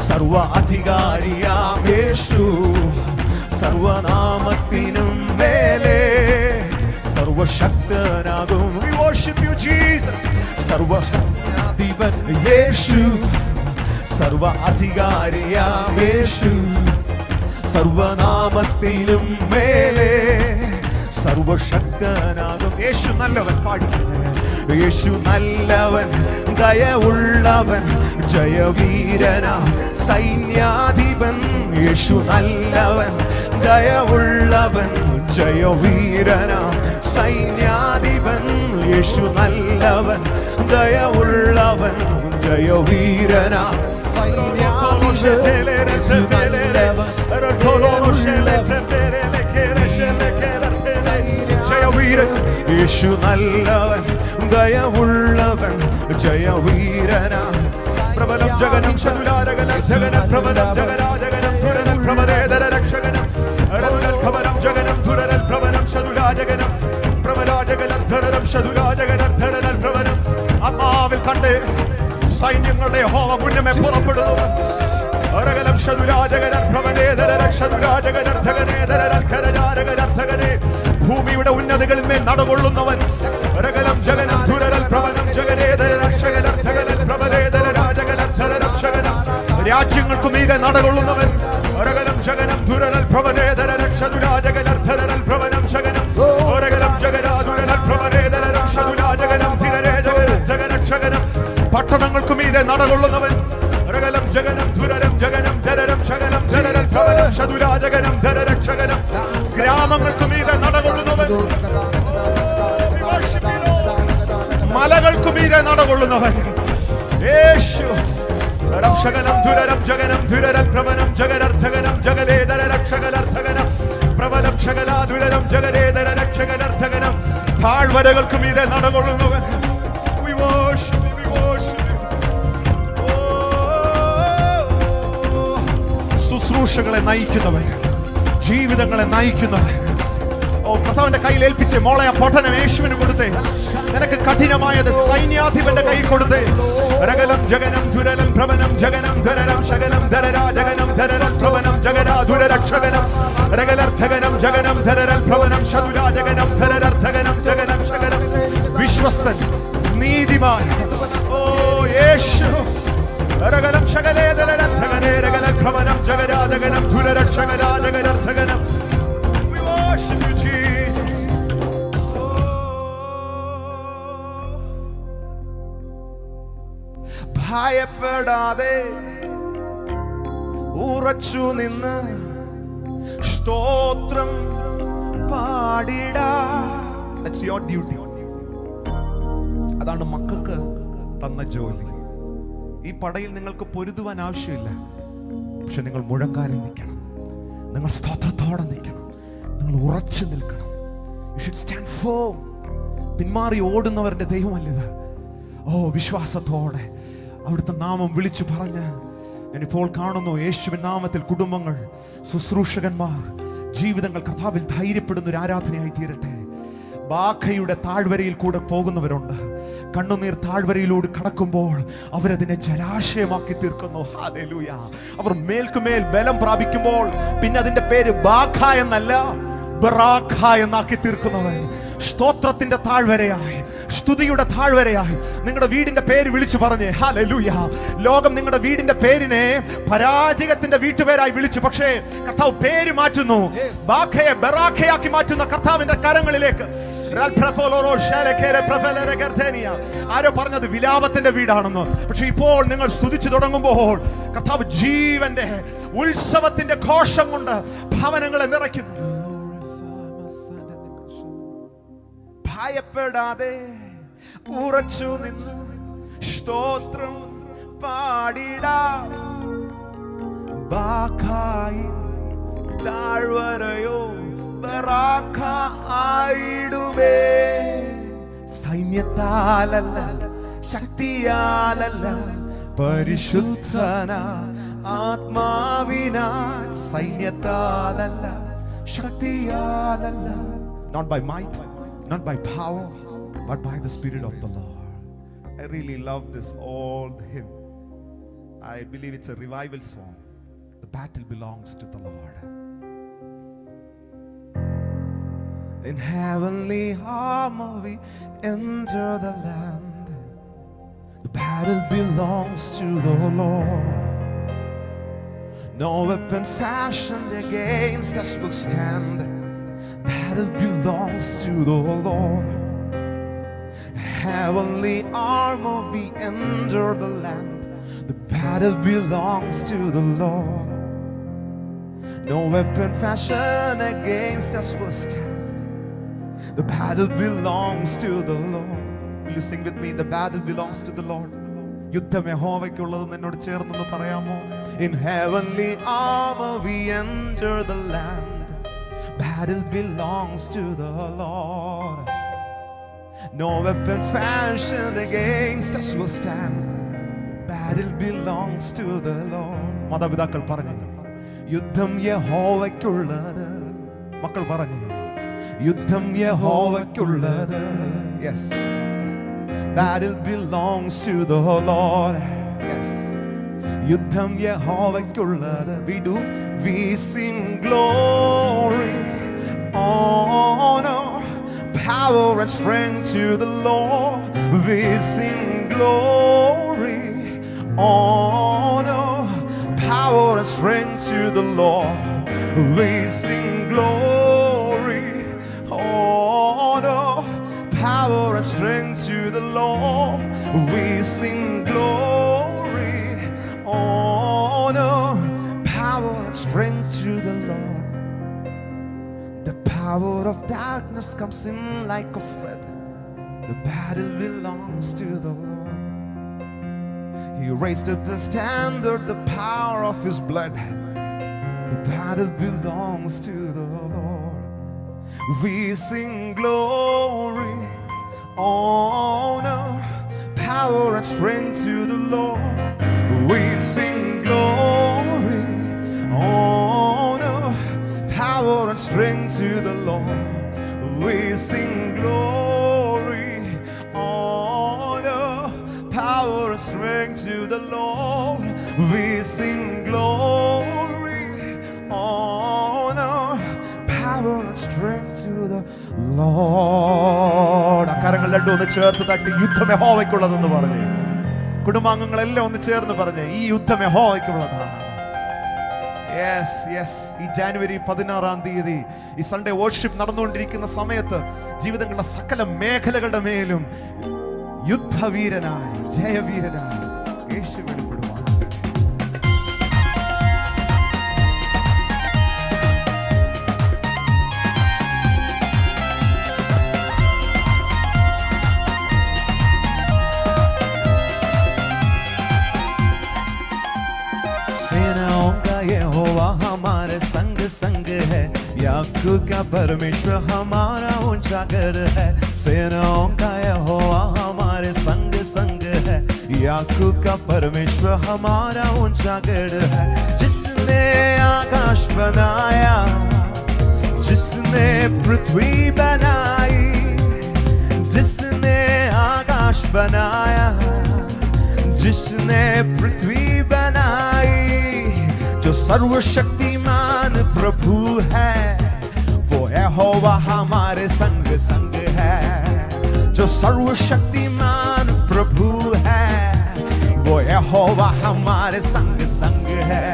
സർവ അധികാരിയാം യേശു. സർവനാമത്തിനും മേലെ സർവശക്തനാകും. We worship you Jesus. സർവസൈന്യാധിപൻ യേശു, സർവ അധികാരിയാം യേശു. സർവനാമത്തിനും മേലെ സർവശക്തനാകും യേശു. നല്ലവൻ പാടിക്കുന്നു. യേശു നല്ലവൻ, ദയവുള്ളവൻ, ജയവീരനാം സൈന്യാധിപൻ. യേശു നല്ലവൻ, ദയവുള്ളവൻ, ജയവീരനാം സൈന്യാധിപൻ. യേശു നല്ലവൻ, ദയവുള്ളവൻ, ജയവീരനാം ജയവീരൻ. യേശു നല്ലവൻ, ദയവുള്ളവൻ, ജയവീരനാം. പ്രബലം ജഗനം ശതുലാരകലം ജഗനം പ്രബലം ജഗരാജഗനം ധുരനൽ പ്രബലേതര രക്ഷകനം. ജഗനം ധുരനൽ പ്രബലം ശതുലാജഗനം പ്രബലാജഗനം ആത്മാവിൽ കണ്ട് സൈന്യങ്ങളുടെ യഹോവ മുന്നമേ പുറപ്പെടുന്നു. ഭൂമിയുടെ ഉന്നതികളിന്മേൽ നടകൊള്ളുന്നവൻ രാജ്യങ്ങൾക്കും മീതെ നടകൊള്ളുന്നവൻ പട്ടണങ്ങൾക്കും മീതെ നടകൊള്ളുന്നവൻ ഗ്രാമങ്ങൾക്കും മീതെ നടകൊള്ളുന്നവൻ മലകൾക്കും മീതെ നടകൊള്ളുന്നവൻ യേശു. താഴ്വരകൾക്കും മീതെ നടകൊള്ളുന്നവൻ ശുശ്രൂഷകളെ നയിക്കുന്നവൻ, ജീവിതങ്ങളെ നയിക്കുന്നവൻ. ഓ, കർത്താവിന്റെ കയ്യിൽ ഏൽപ്പിച്ച് മോളെ ആ പഠനം യേശുവിന് കൊടുത്തേ. നിനക്ക് കഠിനമായത് സൈന്യാധിപന്റെ കൈ കൊടുത്തേ. രകലം ജഗനം ദുരലം ഭ്രമണം ജഗനം ധരരം ശകലം ധരരാ ജഗനം ധരരം ഭ്രമണം ജഗരാ ദുരരക്ഷകനം രകലർത്ഥകനം ജഗനം ധരരൽ ഭ്രമണം ശതുരാ ജഗനം ധരരർത്ഥകനം ജഗനം ശകലം. വിശ്വസ്തൻ, നീതിമാൻ, ഓ യേശു. രകലം ശകലേ ധരരർത്ഥകനേ രകലം ഭ്രമണം ജഗരാ ജഗനം ദുരരക്ഷകരാ ജഗരർത്ഥകനം. ഭയപ്പെടാതെ ഉറച്ചു നിന്ന് സ്തോത്രം പാടിടാ. That's your duty. അതാണ് മക്കൾക്ക് തന്ന ജോലി. ഈ പടയിൽ നിങ്ങൾക്ക് പൊരുതുവാൻ ആവശ്യമില്ല, പക്ഷെ നിങ്ങൾ മുഴങ്കാലിൽ നിൽക്കണം, നിങ്ങൾ സ്തോത്രത്തോടെ നിൽക്കണം, നിങ്ങൾ ഉറച്ചു നിൽക്കണം. You should stand firm. പിന്മാറി ഓടുന്നവരുടെ ദൈവമല്ലിത്. ഓ, വിശ്വാസത്തോടെ അവിടുത്തെ നാമം വിളിച്ചു പറഞ്ഞ് ഞാനിപ്പോൾ കാണുന്നു. യേശുവിൻ നാമത്തിൽ കുടുംബങ്ങൾ, ശുശ്രൂഷകന്മാർ, ജീവിതങ്ങൾ കർത്താവിൽ ധൈര്യപ്പെടുന്ന ഒരു ആരാധനയായി തീരട്ടെ. ബാഖയുടെ താഴ്വരയിൽ കൂടെ പോകുന്നവരുണ്ട്. കണ്ണുനീർ താഴ്വരയിലൂടെ കടക്കുമ്പോൾ അവരതിനെ ജലാശയമാക്കി തീർക്കുന്നു. ഹല്ലേലൂയ. അവർ മേൽക്കുമേൽ ബലം പ്രാപിക്കുമ്പോൾ പിന്നെ അതിന്റെ പേര് ബാഖ എന്നല്ല, ബറാഖ എന്നാക്കി തീർക്കുന്നവൻ. സ്തോത്രത്തിന്റെ താഴ്വരയായി, സ്തുതിയുടെ താഴ്വരയായി നിങ്ങളുടെ വീടിന്റെ പേര് വിളിച്ചു പറഞ്ഞേ. ഹല്ലേലൂയ. ലോകം നിങ്ങളുടെ വീടിന്റെ പേരിനെ പരാജയത്തിന്റെ വീട്ടുപേരായി വിളിച്ചു, പക്ഷേ കർത്താവ് പേര് മാറ്റുന്നു. ബാഖയെ ബറാഖയാക്കി മാറ്റുന്ന കർത്താവിന്റെ കരങ്ങളിലേക്ക്. ആരോ പറഞ്ഞത് വിലാപത്തിന്റെ വീടാണെന്ന്, പക്ഷെ ഇപ്പോൾ നിങ്ങൾ സ്തുതിച്ചു തുടങ്ങുമ്പോൾ കർത്താവ് ജീവന്റെ ഉത്സവത്തിന്റെ ഘോഷം കൊണ്ട് ഭവനങ്ങളെ നിറയ്ക്കുന്നു. ഭയപ്പെടാതെ ഉറച്ചു നിന്ന് സ്തോത്രം പാടിടാ. ബാഖായി താഴ്വരയോ ബറാഖ ആയിടുമേ. സൈന്യത്താലല്ല, ശക്തിയാലല്ല, പരിശുദ്ധന ആത്മാവിനാൽ. സൈന്യത്താലല്ല, ശക്തിയാലല്ല. Not by might, not by power, but by the Spirit of the Lord. I really love this old hymn. I believe it's a revival song. The battle belongs to the Lord. In heavenly armor we enter the land. The battle belongs to the Lord. No weapon fashioned against us will stand. Battle belongs to the Lord. Heavenly armor we enter the land. The battle belongs to the Lord. No weapon fashioned against us will stand. The battle belongs to the Lord. Will you sing with me? The battle belongs to the Lord. യുദ്ധം യഹോവയ്ക്കുള്ളത് എന്നോട് ചേർന്ന് പറയാമോ? In heavenly armor we enter the land. Battle belongs to the Lord. No weapon fashioned against us will stand. Battle belongs to the Lord. മാതാപിതാക്കൾ പറഞ്ഞു, യുദ്ധം യഹോവയ്ക്കുള്ളത്. മക്കൾ പറഞ്ഞു, യുദ്ധം യഹോവയ്ക്കുള്ളത്. Yes. Battle belongs to the Lord. Yes. യുദ്ധം യഹോവയ്ക്കുള്ളത്. We sing glory, honor, power and strength to the Lord. We sing glory, honor, power and strength to the Lord. We sing glory, honor, power and strength to the Lord. We sing glory, honor, power and strength to the Lord. The power of darkness comes in like a flood. The battle belongs to the Lord. He raised up the standard, the power of his blood. The battle belongs to the Lord. We sing glory, honor, power and strength to the Lord. We sing glory, honor, power and strength to the Lord. We sing glory, honor, power and strength to the Lord. We sing glory, honor, power and strength to the Lord. കരങ്ങൾ രണ്ടും ഒന്ന് ചേർത്ത് തട്ടി യുദ്ധം യഹോവയ്ക്കുള്ളതെന്ന് പറഞ്ഞേ. കുടുംബാംഗങ്ങളെല്ലാം ഒന്ന് ചേർന്ന് പറഞ്ഞേ, ഈ യുദ്ധം യഹോവയ്ക്കുള്ളതാണ്. Yes yes. ഈ ജനുവരി 16-ാം തീയതി ഈ സൺഡേ വർഷിപ്പ് നടന്നുകൊണ്ടിരിക്കുന്ന സമയത്ത് ജീവിതങ്ങളുടെ സകല മേഖലകളുടെ മേലും യുദ്ധവീരനായി ജയവീരനായി യേശു വെളിപ്പെടുവാൻ. सेनाओं का यहोवा हमारे संग संग है, याकूब का परमेश्वर हमारा ऊंचा घर है. सेनाओं का यहोवा हमारे संग संग है, याकूब का परमेश्वर हमारा ऊंचा घर है. जिसने आकाश बनाया, जिसने पृथ्वी बनाई, जिसने आकाश बनाया, जिसने पृथ्वी बनाई, जो सर्वशक्तिमान प्रभु है, वो यहोवा हमारे संग संग है. जो सर्वशक्तिमान प्रभु है, वो यहोवा हमारे संग संग है.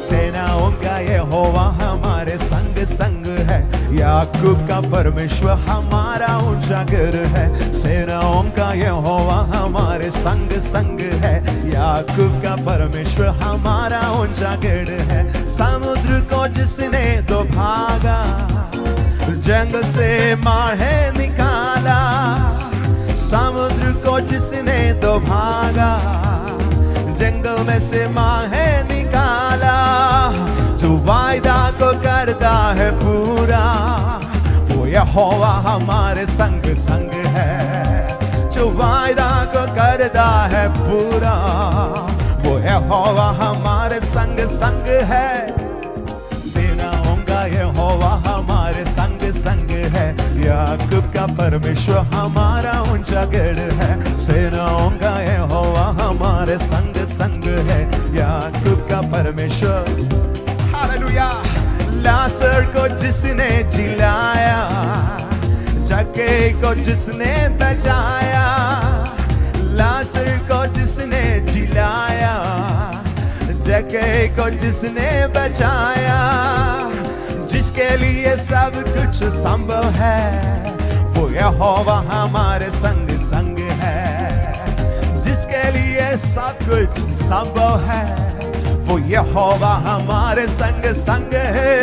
सेनाओं का यहोवा हमारे संग संग है, याकूब का परमेश्वर हमारा ऊंचा घर है. सेनाओं का यहोवा हमारे संग संग है, याकूब का परमेश्वर हमारा ऊंचा घर है. समुद्र को जिसने दो भागा, जंग से माहे निकाला. समुद्र को जिसने दो भागा, जंगल में से माहे निकाला. जो वायदा को करता है पूरा, वो यहोवा हमारे संग संग है. जो वायदा को करता है पूरा, वो यहोवा हमारे संग संग है. सेनाओं का यहोवा हमारे संग संग है, याकूब का परमेश्वर हमारा ऊंचा गढ़ है. सेनाओं का यहोवा हमारे संग संग है, याकूब का परमेश्वर. हालेलुया. लाजर को जिसने जिलाया, जक्के को जिसने बचाया. लाजर को जिसने जिलाया, जक्के को जिसने बचाया. जिसके लिए सब कुछ संभव है, वो यहोवा हमारे संग संग है. जिसके लिए सब कुछ संभव है, वो यहोवा हमारे संग संग है.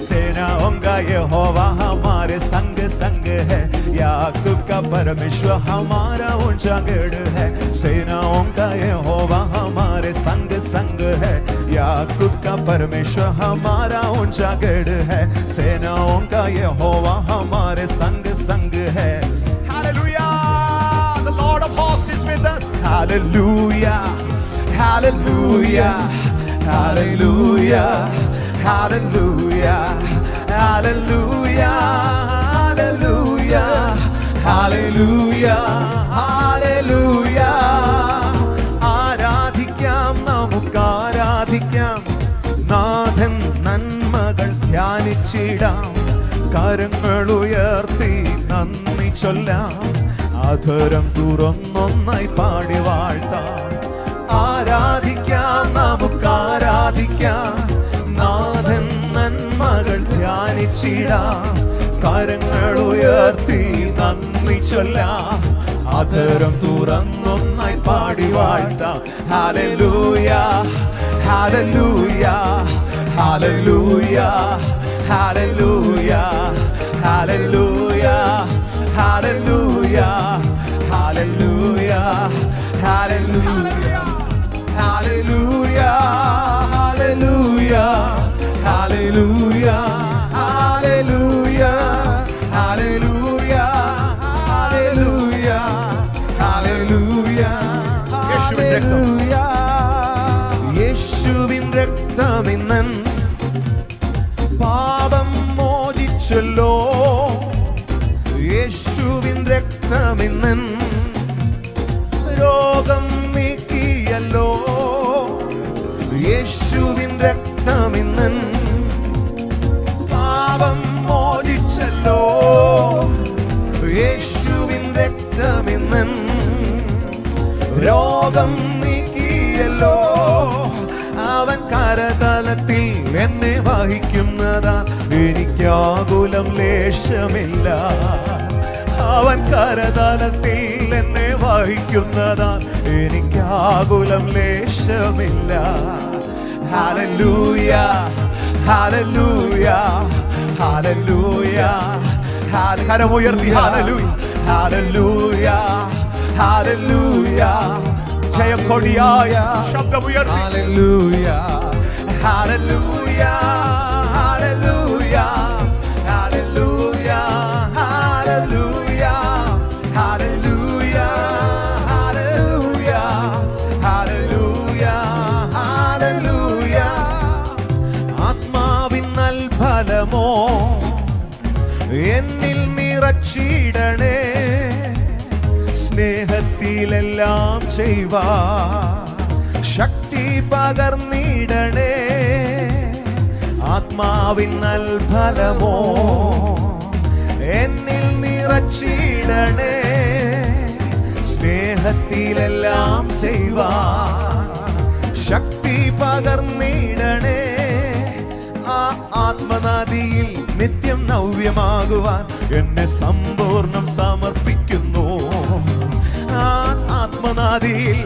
सेनाओं का यहोवा हमारे संग संग है, याकूब का परमेश्वर हमारा ऊंचा गढ़ है. सेनाओं का यहोवा हमारे संग संग है, याकूब का परमेश्वर हमारा ऊंचा गढ़ है. सेनाओं का यहोवा हमारे संग संग है. Hallelujah. The Lord of hosts is with us. Hallelujah. Hallelujah. Hallelujah. Hallelujah. Hallelujah. Hallelujah. Hallelujah hallelujah. ആരാധിക്കാം, നമുക്ക് ആരാധിക്കാം, നാഥൻ നന്മകൾ ധ്യാനിച്ചിടാം, കരങ്ങൾ ഉയർത്തി നന്ദി ചൊല്ലാം, അധരം തുറന്നൊന്നായി പാടി വാഴ്ത്താം. ആരാധിക്കാം, നമുക്ക് ആരാധിക്കാം, നാഥൻ നന്മകൾ ധ്യാനിച്ചിടാം, കരങ്ങൾ ഉയർത്തി നന്ദി ചൊല്ലാം, അധരം തുറന്നൊന്നായി പാടി വാഴ്ത്താം. Hallelujah hallelujah hallelujah hallelujah hallelujah hallelujah hallelujah hallelujah hallelujah hallelujah hallelujah hallelujah hallelujah hallelujah hallelujah. യേശുവിൻ രക്തമിന്നൻ പാപം മോചിച്ചല്ലോ, യേശുവിൻ രക്തമിന്നൻ രോഗം നീക്കിയല്ലോ, യേശുവിൻ രക്തമിന്നൻ പാപം മോചിച്ചല്ലോ, യേശുവിൻ രക്തമിന്നൻ രോഗം നീക്കിയല്ലോ. അവൻ കരതലത്തിൽ എന്നെ വഹിക്കുന്നതാ, എനിക്കാകുലം ലേശമില്ല. അവൻ കരതലത്തിൽ എന്നെ വഹിക്കുന്നതാ, എനിക്കാകുലം ലേശമില്ല. Hallelujah hallelujah hallelujah. കരമുയർത്തി ഹല്ലേലൂയ ഹല്ലേലൂയ ഹല്ലേലൂയ. ജയക്കൊടിയായ ശബ്ദമുയർത്തി hallelujah hallelujah hallelujah hallelujah hallelujah hallelujah hallelujah hallelujah hallelujah. ആത്മാവിൻ നൽഫലമോ എന്നിൽ നിറച്ചിടണേ, സ്നേഹത്തിലെല്ലാം ചെയ്യുവാ ശക്തി പകർന്നിടണേ. ആത്മാവിൻ നൽഫലമോ എന്നിൽ നിറച്ചിടണേ, സ്നേഹത്തിലെല്ലാം ചെയ്യുവാ ശക്തി പകർന്നിടണേ. ആ ആത്മനദിയിൽ നിത്യം നവ്യമാകുവാൻ എന്നെ സമ്പൂർണ്ണം സമർപ്പിക്കുന്നു. ആ ആത്മനദിയിൽ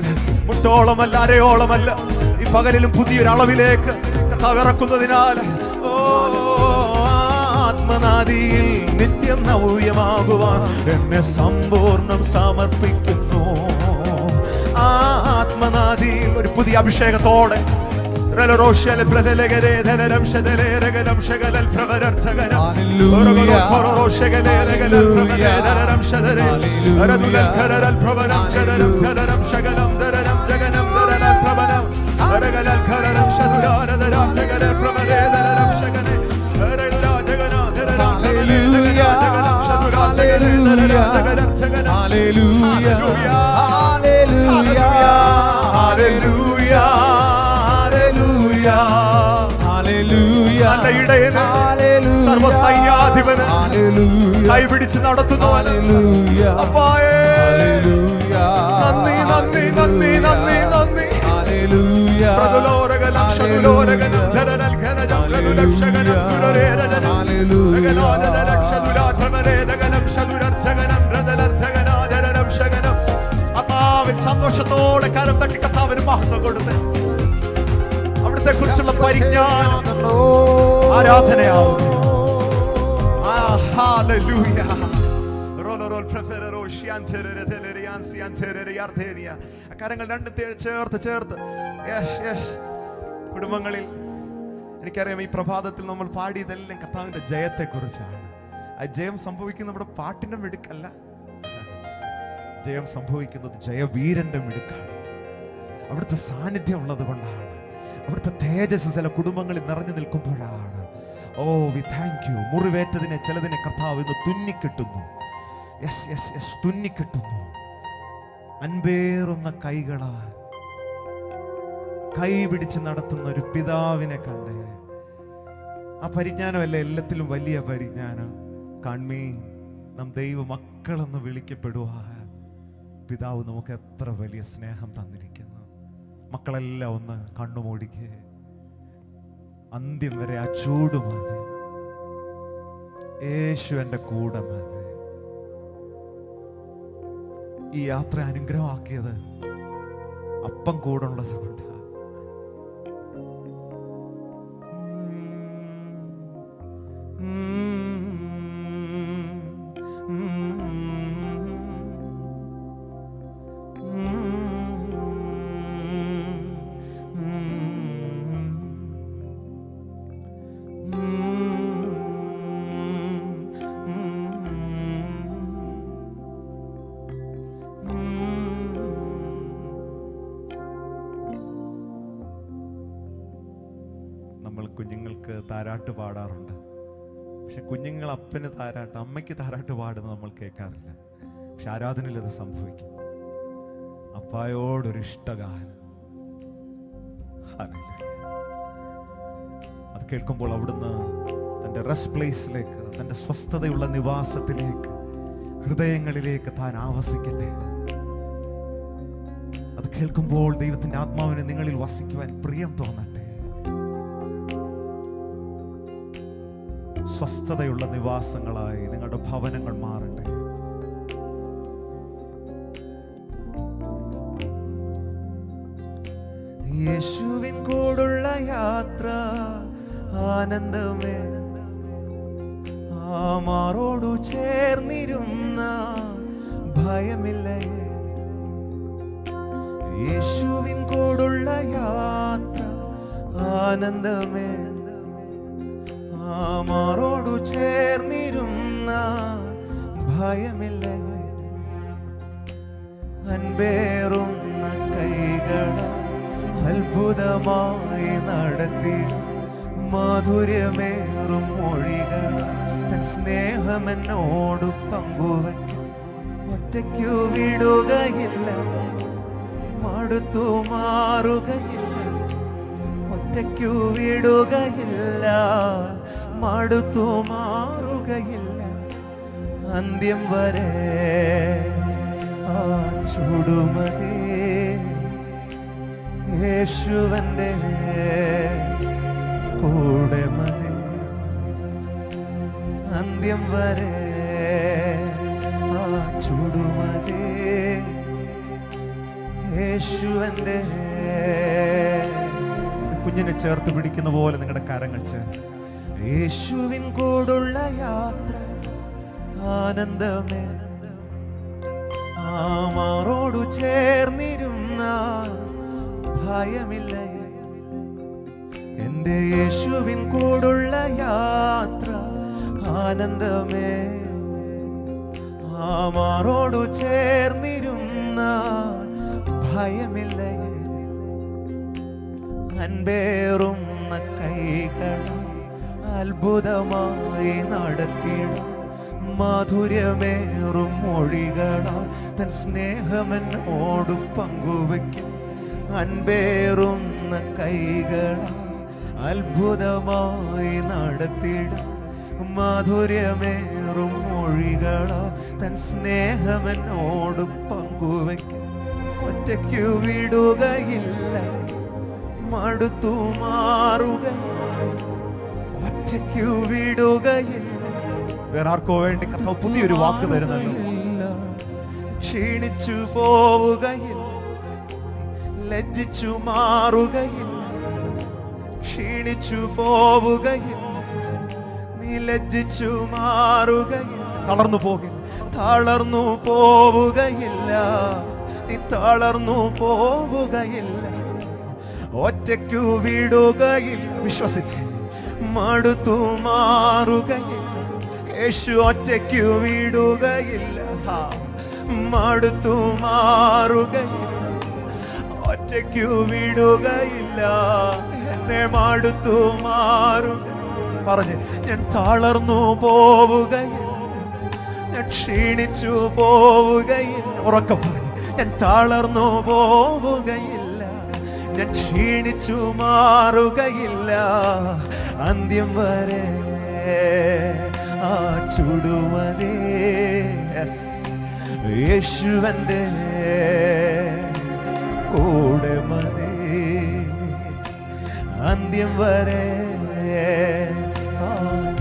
മുട്ടോളമല്ല അരയോളമല്ല, ഈ പകലിലും പുതിയൊരളവിലേക്ക് കർത്താവ് ഇറക്കുന്നതിനാൽ ആത്മനദിയിൽ നിത്യം നവ്യമാകുവാൻ എന്നെ സമ്പൂർണ്ണം സമർപ്പിക്കുന്നു. ആ ആത്മനദിയിൽ ഒരു പുതിയ അഭിഷേകത്തോടെ സർവസൈന്യാധിപന് കൈപിടിച്ച് നടത്തുന്നു. അപ്പായേ നന്ദി നന്ദി നന്ദി നന്ദി നന്ദി. സന്തോഷത്തോടെ കരം തട്ടി കർത്താവിന് മഹത്വം കൊടുത്ത് അവിടുത്തെ കുറിച്ചുള്ള പരിജ്ഞാനം ആരാധനയാവും. കരങ്ങൾ രണ്ടും ചേർത്ത് കുടുംബങ്ങളിൽ എനിക്കറിയാം ഈ പ്രഭാതത്തിൽ നമ്മൾ പാടിയതെല്ലാം കർത്താവിന്റെ ജയത്തെ കുറിച്ചാണ്. ആ ജയം സംഭവിക്കുന്നത് നമ്മുടെ പാട്ടിന്റെ മിടുക്കല്ല, ജയം സംഭവിക്കുന്നത് ജയവീരന്റെ മിടുക്കാണ്. അവിടുത്തെ സാന്നിധ്യം ഉള്ളത് കൊണ്ടാണ്, അവിടുത്തെ തേജസ് ചില കുടുംബങ്ങളിൽ നിറഞ്ഞു നിൽക്കുമ്പോഴാണ്. Oh we thank you. മുറിവേറ്റതിനെ ചിലതിനെ കർത്താവ് ഇന്ന് തുന്നിക്കിട്ടുന്നു. യെസ് യെസ് യെസ്, തുന്നിക്കെട്ടുന്നു. അൻപേറുന്ന കൈകളാൽ കൈ പിടിച്ച് നടത്തുന്ന ഒരു പിതാവിനെ കണ്ടേ. ആ പരിജ്ഞാനമല്ല എല്ലാത്തിലും വലിയ പരിജ്ഞാനം. കാൺമീ, നാം ദൈവ മക്കളെന്ന് വിളിക്കപ്പെടുവാൻ പിതാവ് നമുക്ക് എത്ര വലിയ സ്നേഹം തന്നിരിക്കുന്നു. മക്കളെല്ലാം ഒന്ന് കണ്ണുമൂടിക്കേ. അന്ത്യം വരെ ആ ചൂട് മതി. യേശു എൻ്റെ കൂടെ മതി. ഈ യാത്ര അനുഗ്രഹമാക്കിയത് അപ്പം കൂടുള്ളത് കൊണ്ടാ. നമ്മൾ കുഞ്ഞുങ്ങൾക്ക് താരാട്ട് പാടാറുണ്ട്. പക്ഷെ കുഞ്ഞുങ്ങൾ അപ്പന് താരാട്ട്, അമ്മയ്ക്ക് താരാട്ട് പാടുന്നത് നമ്മൾ കേൾക്കാറില്ല. പക്ഷെ ആരാധനയിൽ അത് സംഭവിക്കും. അപ്പായോടൊരു ഇഷ്ടഗാനം, അത് കേൾക്കുമ്പോൾ അവിടുന്ന് തൻ്റെ റെസ്റ്റ് പ്ലേസിലേക്ക്, തൻ്റെ സ്വസ്ഥതയുള്ള നിവാസത്തിലേക്ക്, ഹൃദയങ്ങളിലേക്ക് താൻ ആവസിക്കട്ടെ. അത് കേൾക്കുമ്പോൾ ദൈവത്തിൻ്റെ ആത്മാവിനെ നിങ്ങളിൽ വസിക്കുവാൻ പ്രിയം തോന്നട്ടെ. സ്വസ്ഥതയുള്ള നിവാസങ്ങളായി നിങ്ങളുടെ ഭവനങ്ങൾ മാറട്ടെ. യേശുവിൻ കൂടുള്ള യാത്ര ആനന്ദമേ, ആമാറോടു ചേർന്നിരുന്ന ഭയമില്ലേ. യേശുവിൻ കൂടുള്ള യാത്ര ആനന്ദമേ, ആമാറോടു ചേർന്നിരുന്ന ഭയമില്ലേ. അൻപേറുന്ന കൈകൾ അത്ഭുതമായി നടത്തി, മാധുര്യമേറും മൊഴികൾ തൻ സ്നേഹമെന്നോട് പങ്കുവയ്ക്കും. ഒറ്റയ്ക്കു വിടുകയില്ല, മടുത്തു മാറുകയില്ല. ഒറ്റയ്ക്കു വിടുകയില്ല, മടുത്തു മാറുകയില്ല. അന്ത്യം വരെ ആ ചുടുമതി യേശുവന്റെ കൂടെ മതി. അന്ത്യം വരെ ആ ചുടുമതി യേശുവന്റെ. കുഞ്ഞിനെ ചേർത്ത് പിടിക്കുന്ന പോലെ നിങ്ങളുടെ കരങ്ങൾ ചേർത്ത്. യേശുവിൻ കൂടുള്ള യാത്ര ആനന്ദമേ, ആമാറോടു ചേർന്നിരുന്ന ഭയമില്ല. എന്റെ യേശുവിൻ കൂടുള്ള യാത്ര ആനന്ദമേ, ആമാറോടു ചേർന്നിരുന്ന ഭയമില്ല. അൻപേറുന്ന കൈകൾ അത്ഭുതമായി നടത്തിയിടും, മാധുര്യമേറും മൊഴികളാൽ തൻ സ്നേഹമെന്നോട് പങ്കുവയ്ക്കും. അൻപേറുന്ന കൈകളാൽ അത്ഭുതമായി നടത്തിയിടും, മാധുര്യമേറും മൊഴികളാൽ തൻ സ്നേഹമെന്നോട് പങ്കുവയ്ക്കും. ഒറ്റയ്ക്കു വിടുകയില്ല, മടുത്തു മാറുകയില്ല. ഒറ്റയ്ക്കു വിടുകയില്ല. വേറെ ആർക്കോ വേണ്ടി കർത്താവ് പുതിയൊരു വാക്ക് തരുന്നല്ലോ. ക്ഷീണിച്ചു പോവുകയില്ല, ലജ്ജിച്ചു മാറുകയില്ല. ക്ഷീണിച്ചു പോവുകയില്ല, നീ ലജ്ജിച്ചു മാറുകയില്ല. തളർന്നു പോകില്ല, തളർന്നു പോവുകയില്ല, നീ തളർന്നു പോവുകയില്ല. ഒറ്റയ്ക്കു വിടുകയില്ല. വിശ്വസിച്ച് മടുത്തു മാറുകയില്ല. യേശു ഒറ്റയ്ക്കു വിടുകയില്ല, മടുത്തു മാറുകയില്ല. ഒറ്റയ്ക്കു വിടുകയില്ല, എന്നെ മടുത്തു മാറുക. പറഞ്ഞ് ഞാൻ തളർന്നു പോവുകയില്ല, ഞാൻ ഞാൻ ക്ഷീണിച്ചു പോവുകയില്ല. ഉറക്കെ പറഞ്ഞു, ഞാൻ തളർന്നു പോവുകയില്ല, ഞാൻ ക്ഷീണിച്ചു മാറുകയില്ല. അന്ത്യം വരെ ആ ചുടുമതേ യേശുവന്റെ കൂടെ മതി. അന്ത്യം വരെ ആ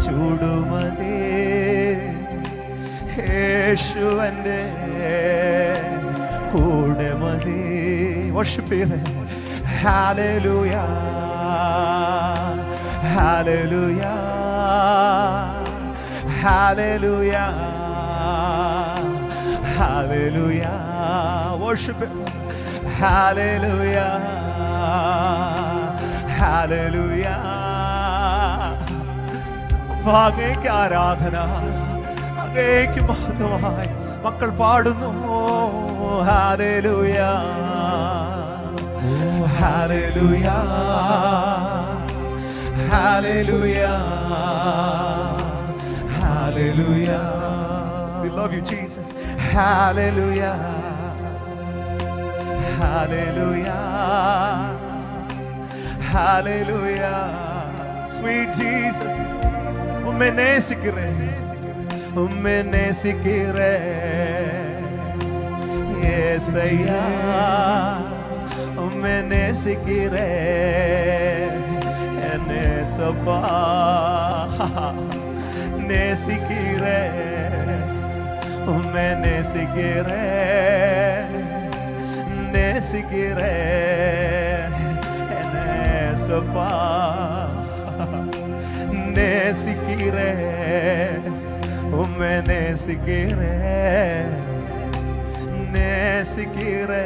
ചുടുമതി യേശുവന്റെ കൂടെ മതി. വർഷിപ്പ് ചെയ്തേ. Hallelujah, hallelujah, hallelujah, hallelujah. Worship. Hallelujah, hallelujah. അങ്ങേക്ക് ആരാധന, അങ്ങേക്ക് മഹത്വമായി മക്കൾ പാടുന്നു. Hallelujah, hallelujah, hallelujah, hallelujah. We love you, Jesus. Hallelujah, hallelujah, hallelujah. Sweet Jesus, umme nesikire, umme nesikire. Yesaya, umme nesikire. Enesapa nesikire, umme nesikire, nesikire. Enesapa nesikire, umme nesikire, nesikire.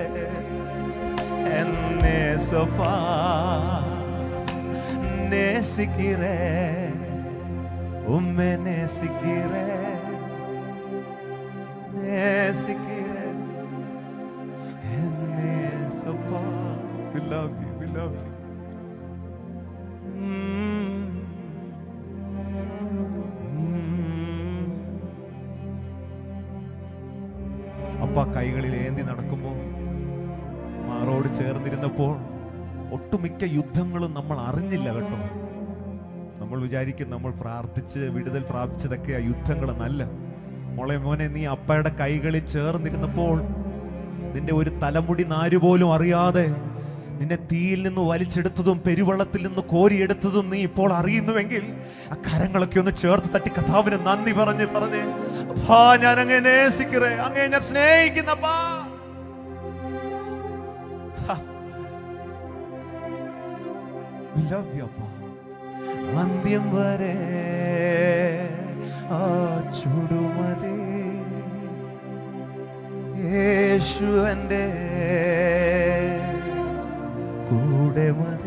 Enesapa nesikire, umme nesikire, nesikire. Enesapa. We love you, we love you. അപ്പ കൈകളിൽ ഏന്തി നടക്കുമ്പോൾ, മാറോട് ചേർന്നിരുന്നപ്പോൾ ഒട്ടുമിക്ക യുദ്ധങ്ങളും നമ്മൾ അറിഞ്ഞില്ല കേട്ടോ. നമ്മൾ വിചാരിക്കും നമ്മൾ പ്രാർത്ഥിച്ച് വിടുതൽ പ്രാപിച്ചതൊക്കെ ആ യുദ്ധങ്ങൾ. നല്ല മോനെ, നീ അപ്പയുടെ കൈകളിൽ ചേർന്നിരുന്നപ്പോൾ നിന്റെ ഒരു തലമുടി നാര് പോലും അറിയാതെ നിന്നെ തീയിൽ നിന്ന് വലിച്ചെടുത്തതും പെരുവെള്ളത്തിൽ നിന്ന് കോരിയെടുത്തതും നീ ഇപ്പോൾ അറിയുന്നുവെങ്കിൽ ആ കരങ്ങളൊക്കെ ഒന്ന് ചേർത്ത് തട്ടി കർത്താവിന് നന്ദി പറഞ്ഞ് അപ്പാ, ഞാൻ അങ്ങേ നേസിക്കറേ, അങ്ങേ ഞാൻ സ്നേഹിക്കുന്നപ്പാ. അന്ത്യം വരെ ആ ചുടുമതി യേശുവന്റെ കൂടെ മതി.